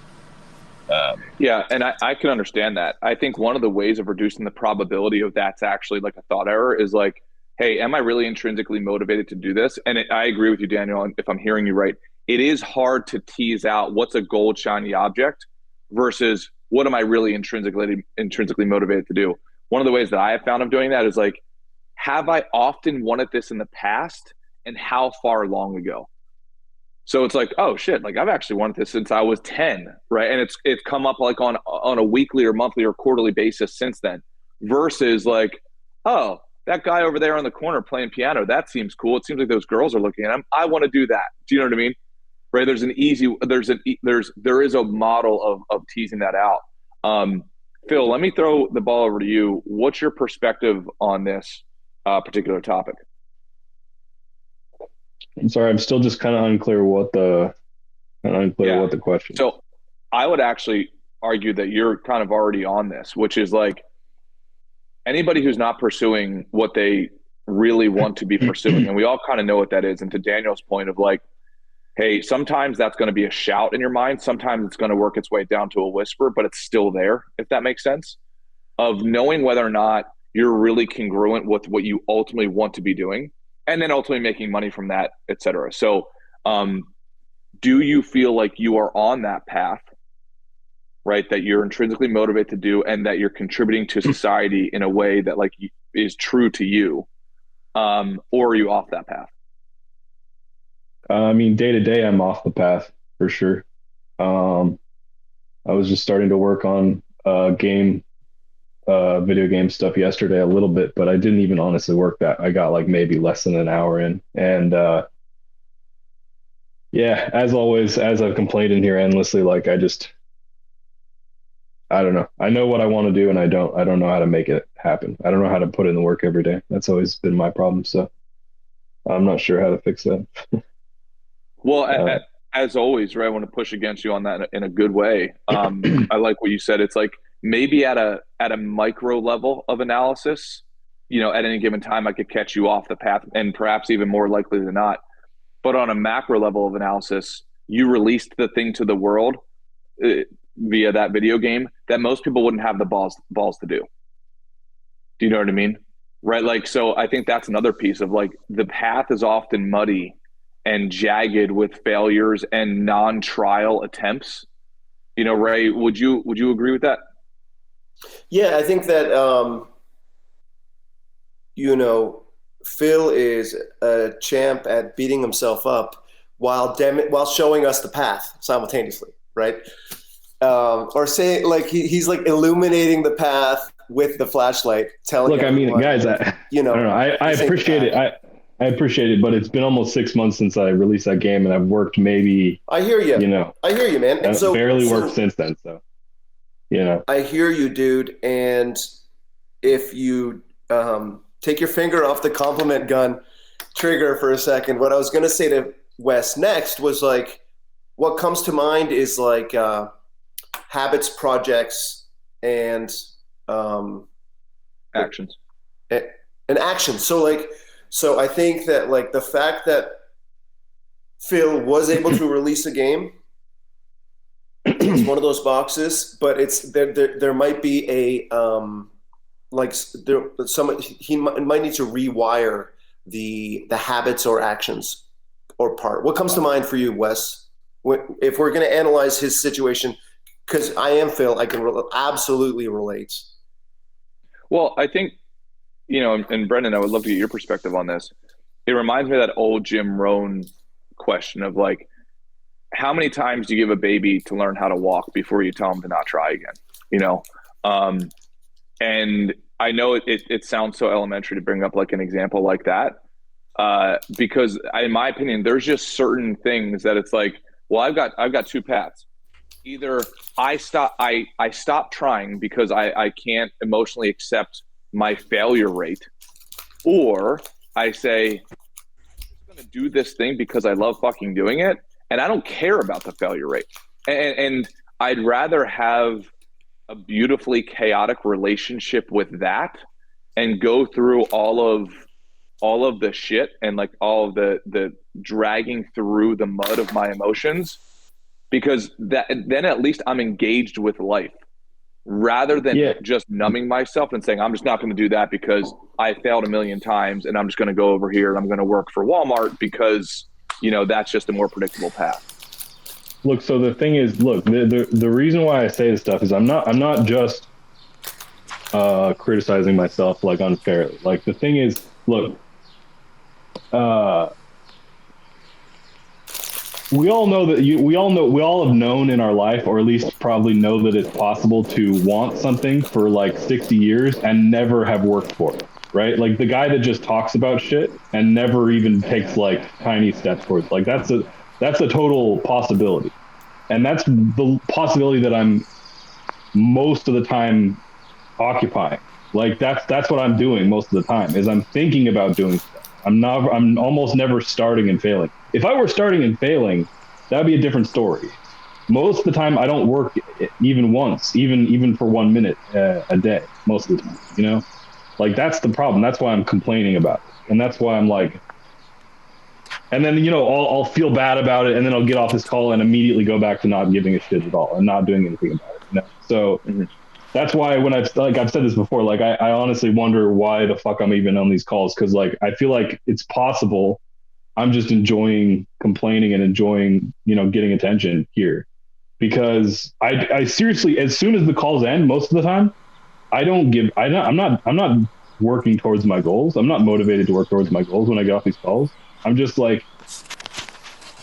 Yeah, and I can understand that. I think one of the ways of reducing the probability of that's actually like a thought error is like, hey, am I really intrinsically motivated to do this? And I agree with you, Daniel, and if I'm hearing you right, it is hard to tease out what's a gold shiny object versus what am I really intrinsically motivated to do. One of the ways that I have found of doing that is like, have I often wanted this in the past, and how far long ago? So it's like, oh shit, like I've actually wanted this since I was 10, right? And it's come up like on a weekly or monthly or quarterly basis since then, versus like, oh, that guy over there on the corner playing piano, that seems cool. It seems like those girls are looking at him. I want to do that. Do you know what I mean? Right? There is a model of teasing that out. Phil, let me throw the ball over to you. What's your perspective on this particular topic? I'm sorry, I'm still just kind of unclear what the question is. So I would actually argue that you're kind of already on this, which is like anybody who's not pursuing what they really want to be pursuing, and we all kind of know what that is. And to Daniel's point of like, hey, sometimes that's going to be a shout in your mind. Sometimes it's going to work its way down to a whisper, but it's still there, if that makes sense, of knowing whether or not you're really congruent with what you ultimately want to be doing, and then ultimately making money from that, et cetera. So do you feel like you are on that path, right, that you're intrinsically motivated to do, and that you're contributing to society in a way that like is true to you, or are you off that path? I mean, day to day, I'm off the path for sure. I was just starting to work on video game stuff yesterday a little bit, but I didn't even honestly work that. I got like maybe less than an hour in, and yeah, as always, as I've complained in here endlessly, like I don't know. I know what I want to do, and I don't know how to make it happen. I don't know how to put in the work every day. That's always been my problem. So I'm not sure how to fix that. Well, as always, right, I want to push against you on that in a good way. I like what you said. It's like maybe at a micro level of analysis, at any given time, I could catch you off the path, and perhaps even more likely than not. But on a macro level of analysis, you released the thing to the world via that video game that most people wouldn't have the balls to do. Do you know what I mean? Right? Like, so I think that's another piece of like the path is often muddy and jagged with failures and non-trial attempts. Ray, would you agree with that? Yeah, I think that Phil is a champ at beating himself up while showing us the path simultaneously, right? Or saying like he's like illuminating the path with the flashlight, telling. Look, everyone, I mean, guys, I don't know. I appreciate it. I appreciate it, but it's been almost 6 months since I released that game, and I've worked maybe. I hear you. I hear you, man. And so barely worked since then. So, I hear you, dude. And if you take your finger off the compliment gun trigger for a second, what I was going to say to Wes next was like, what comes to mind is like habits, projects, and actions. And actions. So I think that like the fact that Phil was able to release a game is one of those boxes, but it's there might be a he might need to rewire the habits or actions or part. What comes to mind for you, Wes? If we're going to analyze his situation, because I am Phil, I can absolutely relate. Well, I think, and Brendan, I would love to get your perspective on this. It reminds me of that old Jim Rohn question of like, how many times do you give a baby to learn how to walk before you tell them to not try again? And I know it sounds so elementary to bring up like an example like that, because in my opinion, there's just certain things that it's like, well, I've got two paths. Either I stop trying because I can't emotionally accept my failure rate, or I say, I'm just going to do this thing because I love fucking doing it, and I don't care about the failure rate. And I'd rather have a beautifully chaotic relationship with that and go through all of the shit and like all of the dragging through the mud of my emotions, because then at least I'm engaged with life rather than just numbing myself and saying, I'm just not going to do that because I failed a million times and I'm just going to go over here and I'm going to work for Walmart because, that's just a more predictable path. Look, so the thing is, the reason why I say this stuff is I'm not just criticizing myself like unfairly. Like the thing is, look, we all know that we all have known in our life, or at least probably know that it's possible to want something for like 60 years and never have worked for it, right? Like the guy that just talks about shit and never even takes like tiny steps towards, like that's a total possibility. And that's the possibility that I'm most of the time occupying. Like that's what I'm doing most of the time, is I'm thinking about doing stuff. I'm almost never starting and failing. If I were starting and failing, that'd be a different story. Most of the time I don't work even once, even for 1 minute a day, most of the time, like that's the problem. That's why I'm complaining about it. And that's why I'm like, and then, I'll feel bad about it, and then I'll get off this call and immediately go back to not giving a shit at all and not doing anything about it. So that's why when I've said this before, like I honestly wonder why the fuck I'm even on these calls, because like I feel like it's possible I'm just enjoying complaining and enjoying, getting attention here, because I seriously, as soon as the calls end, most of the time, I'm not working towards my goals. I'm not motivated to work towards my goals when I get off these calls. I'm just like,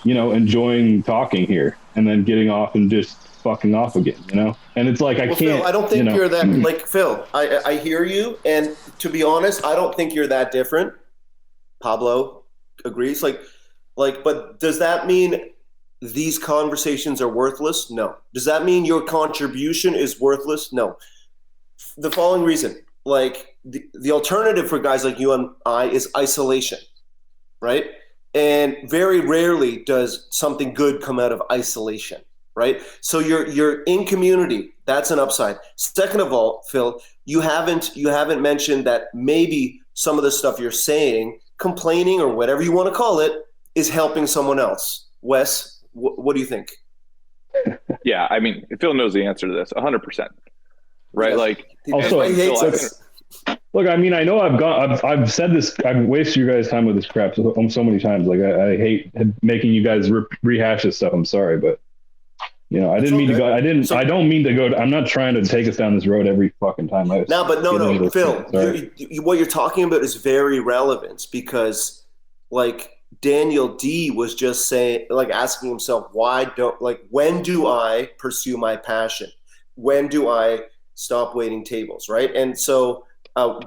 enjoying talking here and then getting off and just fucking off again, And it's like, I can't. Phil, I don't think you're that, like, Phil, I hear you. And to be honest, I don't think you're that different. Pablo agrees. But does that mean these conversations are worthless? No. Does that mean your contribution is worthless? No. The following reason, like the alternative for guys like you and I is isolation, right? And very rarely does something good come out of isolation, right? So you're in community. That's an upside. Second of all, Phil, you haven't mentioned that maybe some of the stuff you're saying, complaining or whatever you want to call it, is helping someone else. Wes, what do you think? Yeah, I mean, Phil knows the answer to this, 100%. Right? Yes. Like, also, he hates us. Look, I mean, I know I've said this, I've wasted you guys' time with this crap so many times. Like, I hate making you guys rehash this stuff. I'm sorry, but I didn't mean to go. I don't mean to go. I'm not trying to take us down this road every fucking time. No, Phil. What you're talking about is very relevant because, like, Daniel D was just saying, like, asking himself, when do I pursue my passion? When do I stop waiting tables, right? And so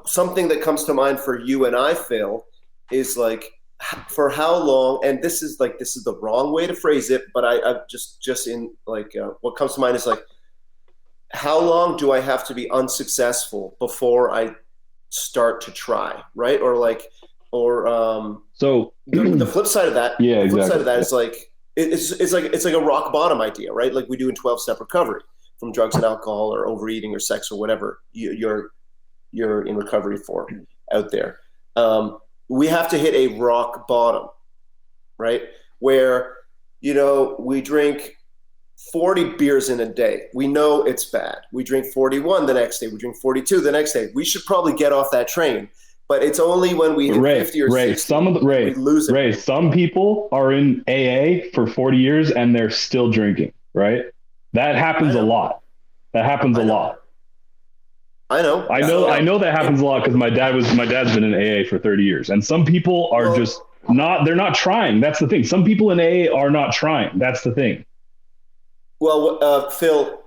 something that comes to mind for you and I, Phil, is like, for how long, and this is the wrong way to phrase it, but I just in like what comes to mind is like, how long do I have to be unsuccessful before I start to try, right? So the flip side of that, the flip side of that is like it's like a rock bottom idea, right? Like we do in 12-step recovery from drugs and alcohol or overeating or sex or whatever you're in recovery for out there. We have to hit a rock bottom, right? Where, we drink 40 beers in a day. We know it's bad. We drink 41 the next day. We drink 42 the next day. We should probably get off that train. But it's only when we hit 50 or 60 we lose it. Some people are in AA for 40 years and they're still drinking, right? That happens a lot. That happens a lot. I know that happens a lot because my dad's been in AA for 30 years. And some people are they're not trying. That's the thing. Some people in AA are not trying. That's the thing. Well, Phil,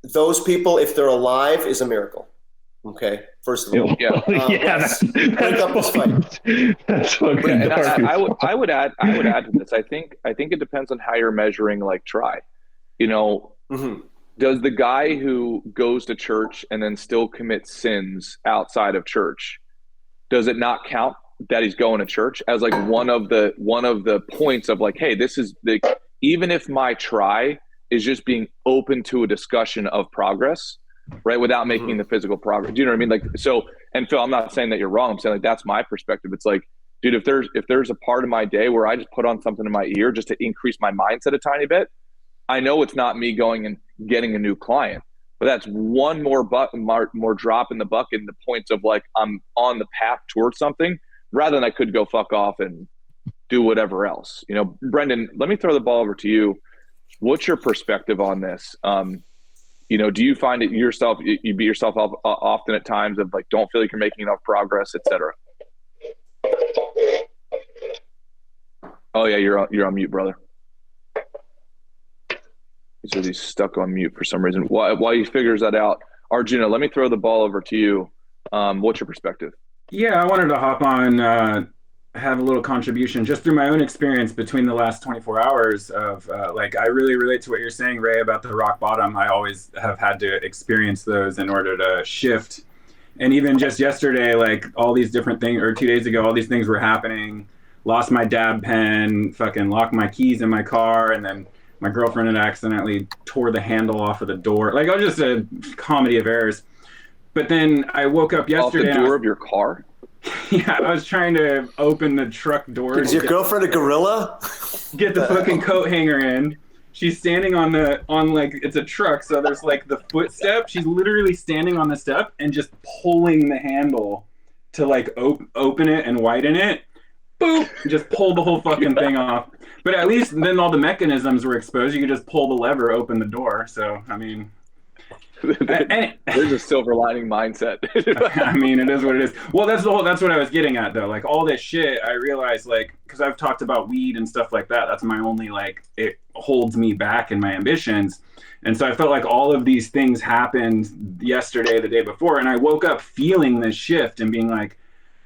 those people, if they're alive, is a miracle. Okay, first of all, that's break up this fight. That's fucking dark. I would add to this. I think it depends on how you're measuring like try. Does the guy who goes to church and then still commits sins outside of church, does it not count that he's going to church as like one of the points of like, hey, this is even if my try is just being open to a discussion of progress, right? Without making the physical progress. Do you know what I mean? Like, so, and Phil, I'm not saying that you're wrong. I'm saying like, that's my perspective. It's like, dude, if there's a part of my day where I just put on something in my ear just to increase my mindset a tiny bit, I know it's not me going and getting a new client, but that's one more drop in the bucket in the points of like, I'm on the path towards something rather than I could go fuck off and do whatever else. Brendan, let me throw the ball over to you. What's your perspective on this? Do you find it yourself, you beat yourself up often at times of like, don't feel like you're making enough progress, et cetera? Oh yeah, you're on mute, brother. He says he's stuck on mute for some reason. While he figures that out, Arjuna, let me throw the ball over to you. What's your perspective? Yeah, I wanted to hop on, have a little contribution just through my own experience between the last 24 hours of I really relate to what you're saying, Ray, about the rock bottom. I always have had to experience those in order to shift. And even just yesterday, like all these different things, or 2 days ago, all these things were happening. Lost my dab pen, fucking locked my keys in my car, and then my girlfriend had accidentally tore the handle off of the door. Like, I was just a comedy of errors. But then I woke up yesterday. Off the door of your car? Yeah, I was trying to open the truck door. Is your girlfriend a gorilla? Get the fucking coat hanger in. She's standing on it's a truck, so there's like the footstep. She's literally standing on the step and just pulling the handle to like open it and widen it. Boop! Just pull the whole fucking thing off. But at least then all the mechanisms were exposed. You could just pull the lever, open the door. So, I mean, There's a silver lining mindset. I mean, it is what it is. Well, that's what I was getting at though. Like all this shit, I realized like because I've talked about weed and stuff like that. That's my only like it holds me back in my ambitions. And so I felt like all of these things happened yesterday, the day before, and I woke up feeling this shift and being like,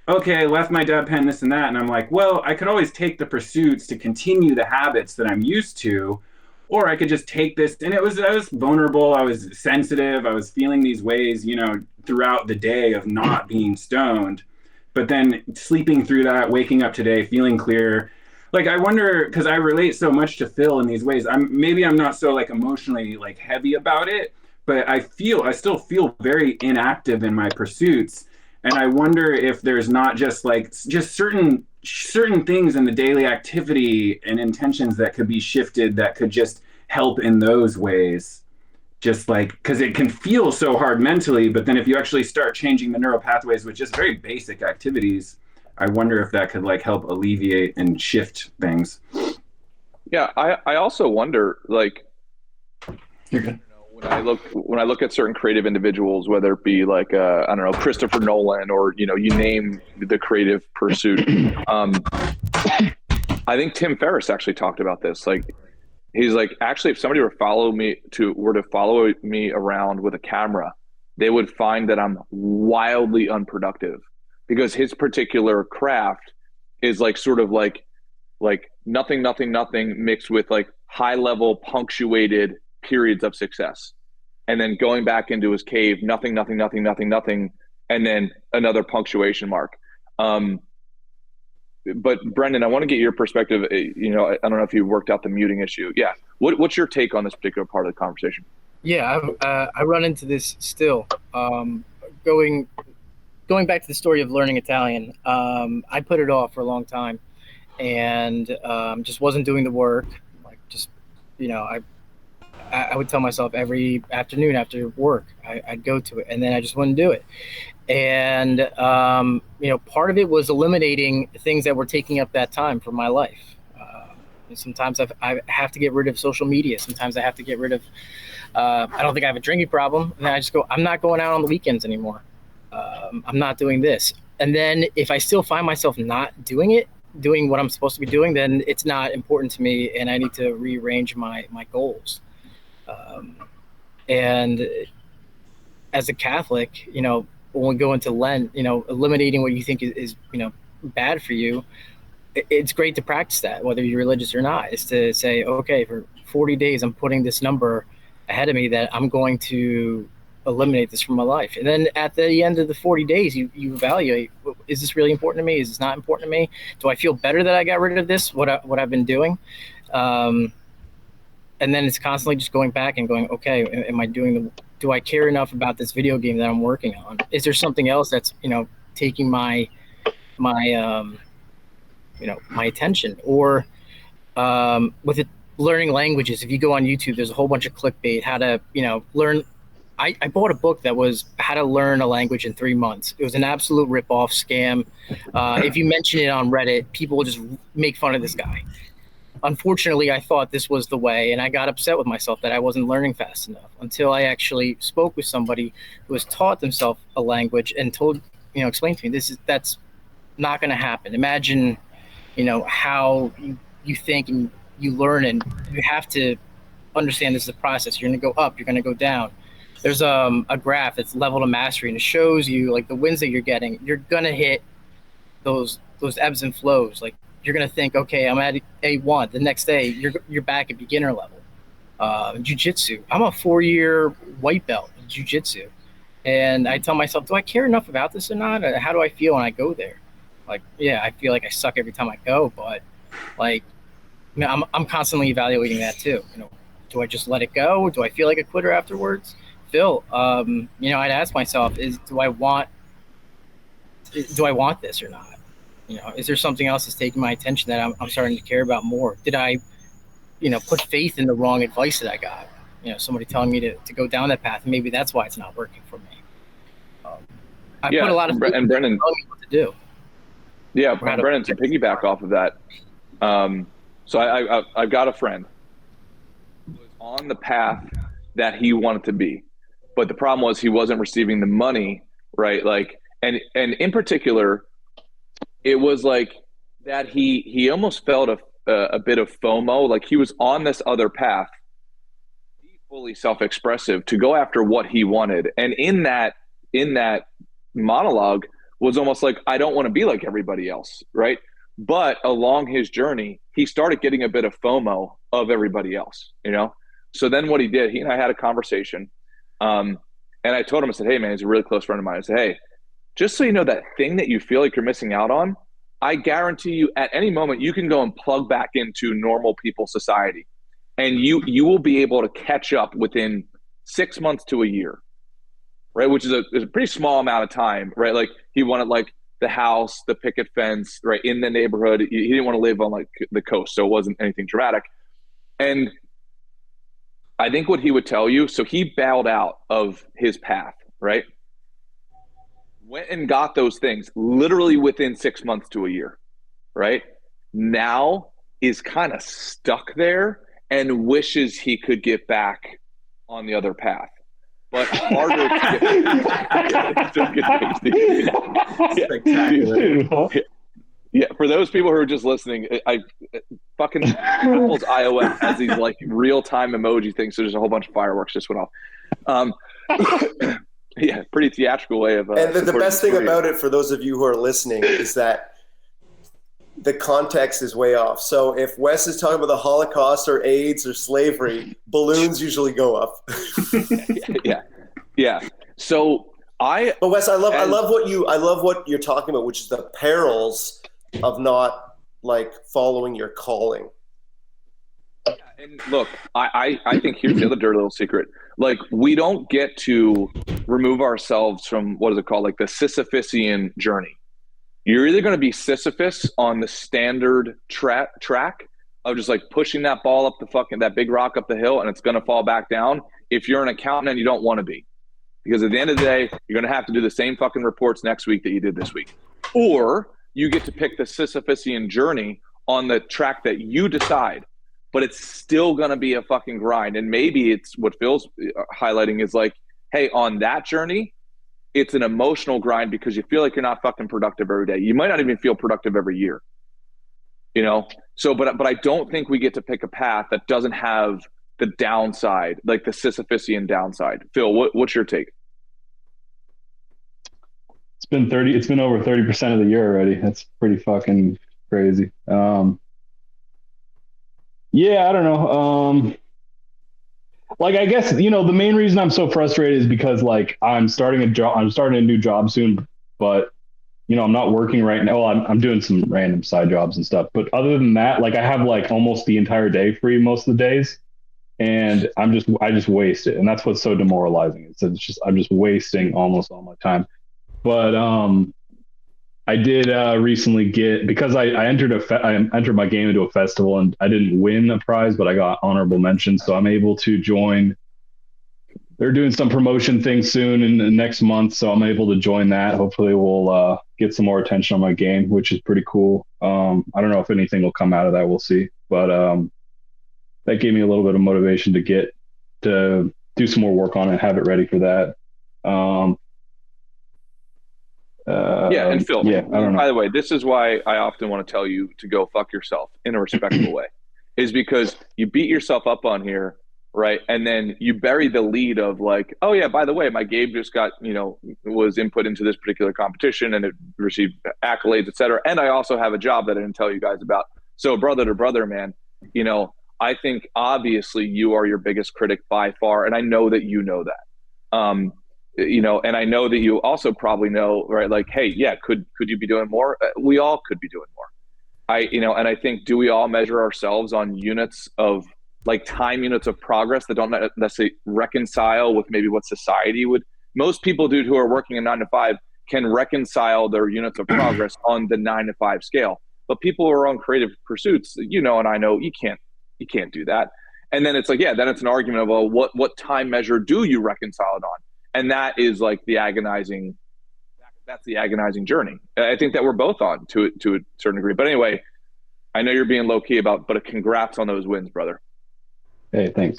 okay, I left my dad pen, this and that, and I'm like, well, I could always take the pursuits to continue the habits that I'm used to, or I could just take this. And I was vulnerable, I was sensitive, I was feeling these ways, you know, throughout the day of not being stoned, but then sleeping through that, waking up today, feeling clear. Like I wonder, because I relate so much to Phil in these ways. I'm not so like emotionally like heavy about it, but I still feel very inactive in my pursuits. And I wonder if there's not just certain things in the daily activity and intentions that could be shifted that could just help in those ways. Just like, because it can feel so hard mentally, but then if you actually start changing the neural pathways with just very basic activities, I wonder if that could like help alleviate and shift things. Yeah, I also wonder, like, You're good. When I look at certain creative individuals, whether it be like I don't know, Christopher Nolan, or you name the creative pursuit. I think Tim Ferriss actually talked about this. Like, he's like, actually, if somebody were to follow me around with a camera, they would find that I'm wildly unproductive, because his particular craft is like sort of like nothing mixed with like high level punctuated periods of success, and then going back into his cave, nothing, and then another punctuation mark. But Brendan, I want to get your perspective. I don't know if you worked out the muting issue. Yeah, what's your take on this particular part of the conversation? Yeah, I run into this still. Going back to the story of learning Italian, I put it off for a long time, and just wasn't doing the work. Like, just I would tell myself every afternoon after work, I'd go to it, and then I just wouldn't do it. And part of it was eliminating things that were taking up that time from my life. Sometimes I have to get rid of social media. Sometimes I have to get rid of. I don't think I have a drinking problem, and then I just go. I'm not going out on the weekends anymore. I'm not doing this. And then if I still find myself not doing what I'm supposed to be doing, then it's not important to me, and I need to rearrange my goals. And as a Catholic, when we go into Lent, eliminating what you think is bad for you, it's great to practice that, whether you're religious or not, is to say, okay, for 40 days, I'm putting this number ahead of me that I'm going to eliminate this from my life. And then at the end of the 40 days, you evaluate, is this really important to me? Is this not important to me? Do I feel better that I got rid of this, what I've been doing? And then it's constantly just going back and going, okay, am I do I care enough about this video game that I'm working on? Is there something else that's, taking my attention? Or with it, learning languages, if you go on YouTube, there's a whole bunch of clickbait, how to, learn. I bought a book that was how to learn a language in 3 months. It was an absolute rip-off scam. If you mention it on Reddit, people will just make fun of this guy. Unfortunately, I thought this was the way, and I got upset with myself that I wasn't learning fast enough until I actually spoke with somebody who has taught themselves a language and explained to me, that's not going to happen. Imagine, how you think and you learn, and you have to understand this is a process. You're going to go up, you're going to go down. There's a graph that's level to mastery, and it shows you like the wins that you're getting. You're going to hit those ebbs and flows. Like, you're going to think, okay, I'm at A1. The next day, you're back at beginner level. Jiu-jitsu. I'm a 4-year white belt in jiu-jitsu. And I tell myself, do I care enough about this or not? How do I feel when I go there? Like, yeah, I feel like I suck every time I go, but like, I'm constantly evaluating that too. Do I just let it go? Do I feel like a quitter afterwards? Phil, I'd ask myself, do I want this or not? Is there something else that's taking my attention that I'm starting to care about more? Did I, put faith in the wrong advice that I got? Somebody telling me to go down that path, and maybe that's why it's not working for me. I put a lot of faith in Brendan, telling me what to do. Yeah, Brendan, to piggyback off of that, so I've got a friend who was on the path that he wanted to be. but the problem was he wasn't receiving the money, right? Like, and in particular, it was like that he almost felt a bit of FOMO, like he was on this other path, fully self-expressive to go after what he wanted, and in that monologue was almost like, I don't want to be like everybody else, right? But along his journey, he started getting a bit of FOMO of everybody else, you know? So then what he did, he and I had a conversation. And I told him, I said, hey, man, he's a really close friend of mine. I said, hey, just so you know, that thing that you feel like you're missing out on, I guarantee you at any moment you can go and plug back into normal people society. And you will be able to catch up within 6 months to a year, right? Which is a pretty small amount of time, right? Like he wanted like the house, the picket fence, right, in the neighborhood. He didn't want to live on like the coast, so it wasn't anything dramatic. And I think what he would tell you, so he bowed out of his path, right? Went and got those things literally within 6 months to a year, right? Now is kind of stuck there and wishes he could get back on the other path, but harder to get. Spectacular. Yeah, for those people who are just listening, I fucking Apple's iOS has these like real-time emoji things, so there's a whole bunch of fireworks just went off. Yeah, pretty theatrical way of. And the best thing about it, for those of you who are listening, is that the context is way off. So if Wes is talking about the Holocaust or AIDS or slavery, balloons usually go up. Yeah. So But Wes, I love what you're talking about, which is the perils of not like following your calling. And look, I think here's the other dirty little secret. Like, we don't get to remove ourselves from, what is it called? Like the Sisyphusian journey. You're either going to be Sisyphus on the standard track of just like pushing that ball up that big rock up the hill, and it's going to fall back down. If you're an accountant and you don't want to be, because at the end of the day, you're going to have to do the same fucking reports next week that you did this week. Or you get to pick the Sisyphusian journey on the track that you decide, but it's still going to be a fucking grind. And maybe it's what Phil's highlighting is like, hey, on that journey, it's an emotional grind because you feel like you're not fucking productive every day. You might not even feel productive every year, you know? So, but I don't think we get to pick a path that doesn't have the downside, like the Sisyphusian downside. Phil, what's your take? It's been over 30% of the year already. That's pretty fucking crazy. Yeah, I don't know. Like, I guess, you know, the main reason I'm so frustrated is because like I'm starting a new job soon, but you know, I'm not working right now. Well, I'm doing some random side jobs and stuff, but other than that, like I have like almost the entire day free most of the days, and I just waste it. And that's what's so demoralizing. I'm just wasting almost all my time. But I did recently because I entered my game into a festival, and I didn't win a prize, but I got honorable mention. So I'm able to join. They're doing some promotion thing soon in the next month, so I'm able to join that. Hopefully we'll get some more attention on my game, which is pretty cool. I don't know if anything will come out of that. We'll see. But that gave me a little bit of motivation to do some more work on it and have it ready for that. Yeah, and Phil, yeah, I don't know. By the way, this is why I often want to tell you to go fuck yourself in a respectful way, is because you beat yourself up on here, right? And then you bury the lead of like, oh yeah, by the way, my game just got, was input into this particular competition and it received accolades, et cetera. And I also have a job that I didn't tell you guys about. So brother to brother, man, I think obviously you are your biggest critic by far. And I know that you know that. And I know that you also probably know, right? Like, hey, yeah, could you be doing more? We all could be doing more. And I think, do we all measure ourselves on units of like time units of progress that don't necessarily reconcile with maybe what society would? Most people, dude, who are working a 9 to 5 can reconcile their units of progress on the 9 to 5 scale. But people who are on creative pursuits, and I know you can't do that. And then it's like, yeah, then it's an argument of, well, what time measure do you reconcile it on? And that is like that's the agonizing journey. I think that we're both on to a certain degree. But anyway, I know you're being low key but congrats on those wins, brother. Hey, thanks.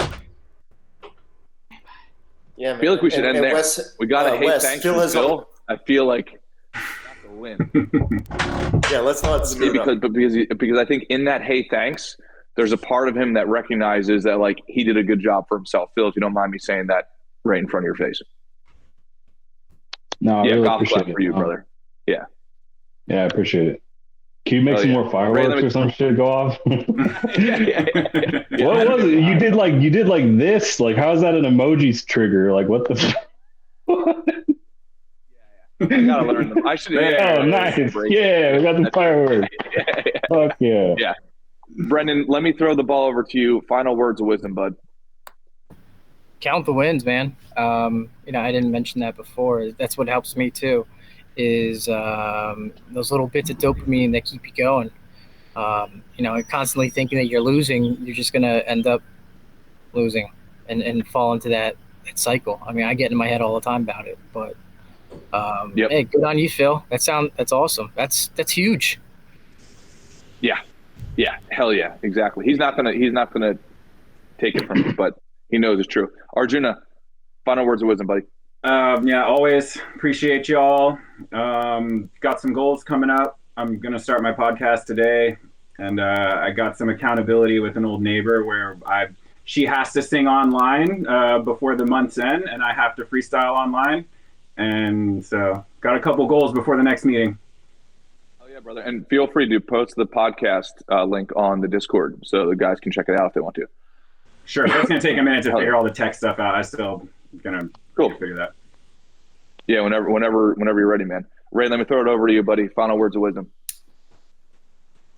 Yeah, man. I feel like we should end there. Wes, we got a hey Wes, thanks Phil from Phil. I feel like that's a win. Yeah, let's not screw it up. Because I think in that hey thanks, there's a part of him that recognizes that like he did a good job for himself. Phil, if you don't mind me saying that right in front of your face. No, I yeah, really golf appreciate clap it. For you, brother. Yeah. Yeah, I appreciate it. Can you make some more fireworks or some shit go off? yeah. What was it? You did like this. Like, how is that an emoji's trigger? Like, what the? I gotta learn them. I should. Oh, nice. Yeah, we got the fireworks. Fuck yeah. Yeah. Brendan, let me throw the ball over to you. Final words of wisdom, bud. Count the wins, man. You know, I didn't mention that before. That's what helps me too, is those little bits of dopamine that keep you going. You know, constantly thinking that you're losing, you're just gonna end up losing and fall into that cycle. I mean, I get in my head all the time about it, but hey, good on you, Phil. That's awesome. That's huge. Yeah, hell yeah, exactly. He's not gonna take it from me, but he knows it's true. Arjuna, final words of wisdom, buddy. Yeah, always appreciate y'all. Got some goals coming up. I'm gonna start my podcast today, and I got some accountability with an old neighbor where she has to sing online before the month's end, and I have to freestyle online. And so, got a couple goals before the next meeting. Yeah, brother, and feel free to post the podcast link on the Discord so the guys can check it out if they want to. Sure, that's gonna take a minute to figure all the tech stuff out. I still gonna figure that. Yeah, whenever you're ready, man. Ray, let me throw it over to you, buddy. Final words of wisdom.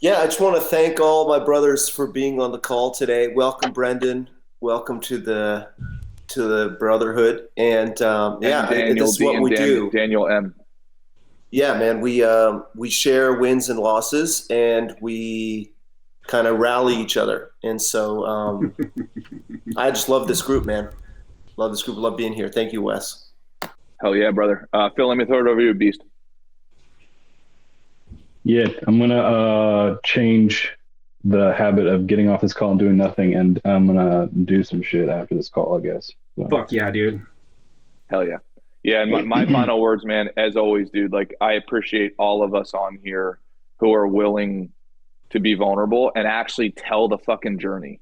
Yeah, I just want to thank all my brothers for being on the call today. Welcome, Brendan. Welcome to the brotherhood, and Daniel, this is what we do. Daniel M. Yeah, man, we share wins and losses, and we kind of rally each other. And so I just love this group, man. Love this group. Love being here. Thank you, Wes. Hell yeah, brother. Phil, let me throw it over to you, Beast. Yeah, I'm gonna change the habit of getting off this call and doing nothing, and I'm gonna do some shit after this call, I guess. So. Fuck yeah, dude. Hell yeah. Yeah, and my final words, man, as always, dude, like I appreciate all of us on here who are willing to be vulnerable and actually tell the fucking journey,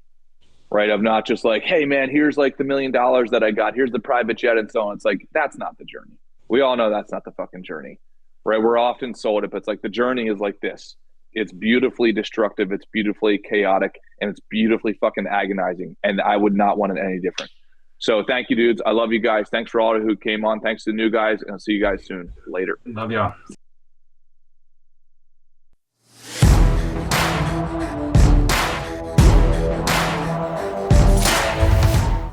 right? Of not just like, hey, man, here's like the $1 million that I got. Here's the private jet and so on. It's like, that's not the journey. We all know that's not the fucking journey, right? We're often sold it, but it's like the journey is like this. It's beautifully destructive. It's beautifully chaotic, and it's beautifully fucking agonizing. And I would not want it any different. So thank you, dudes. I love you guys. Thanks for all who came on. Thanks to the new guys, and I'll see you guys soon. Later. Love y'all.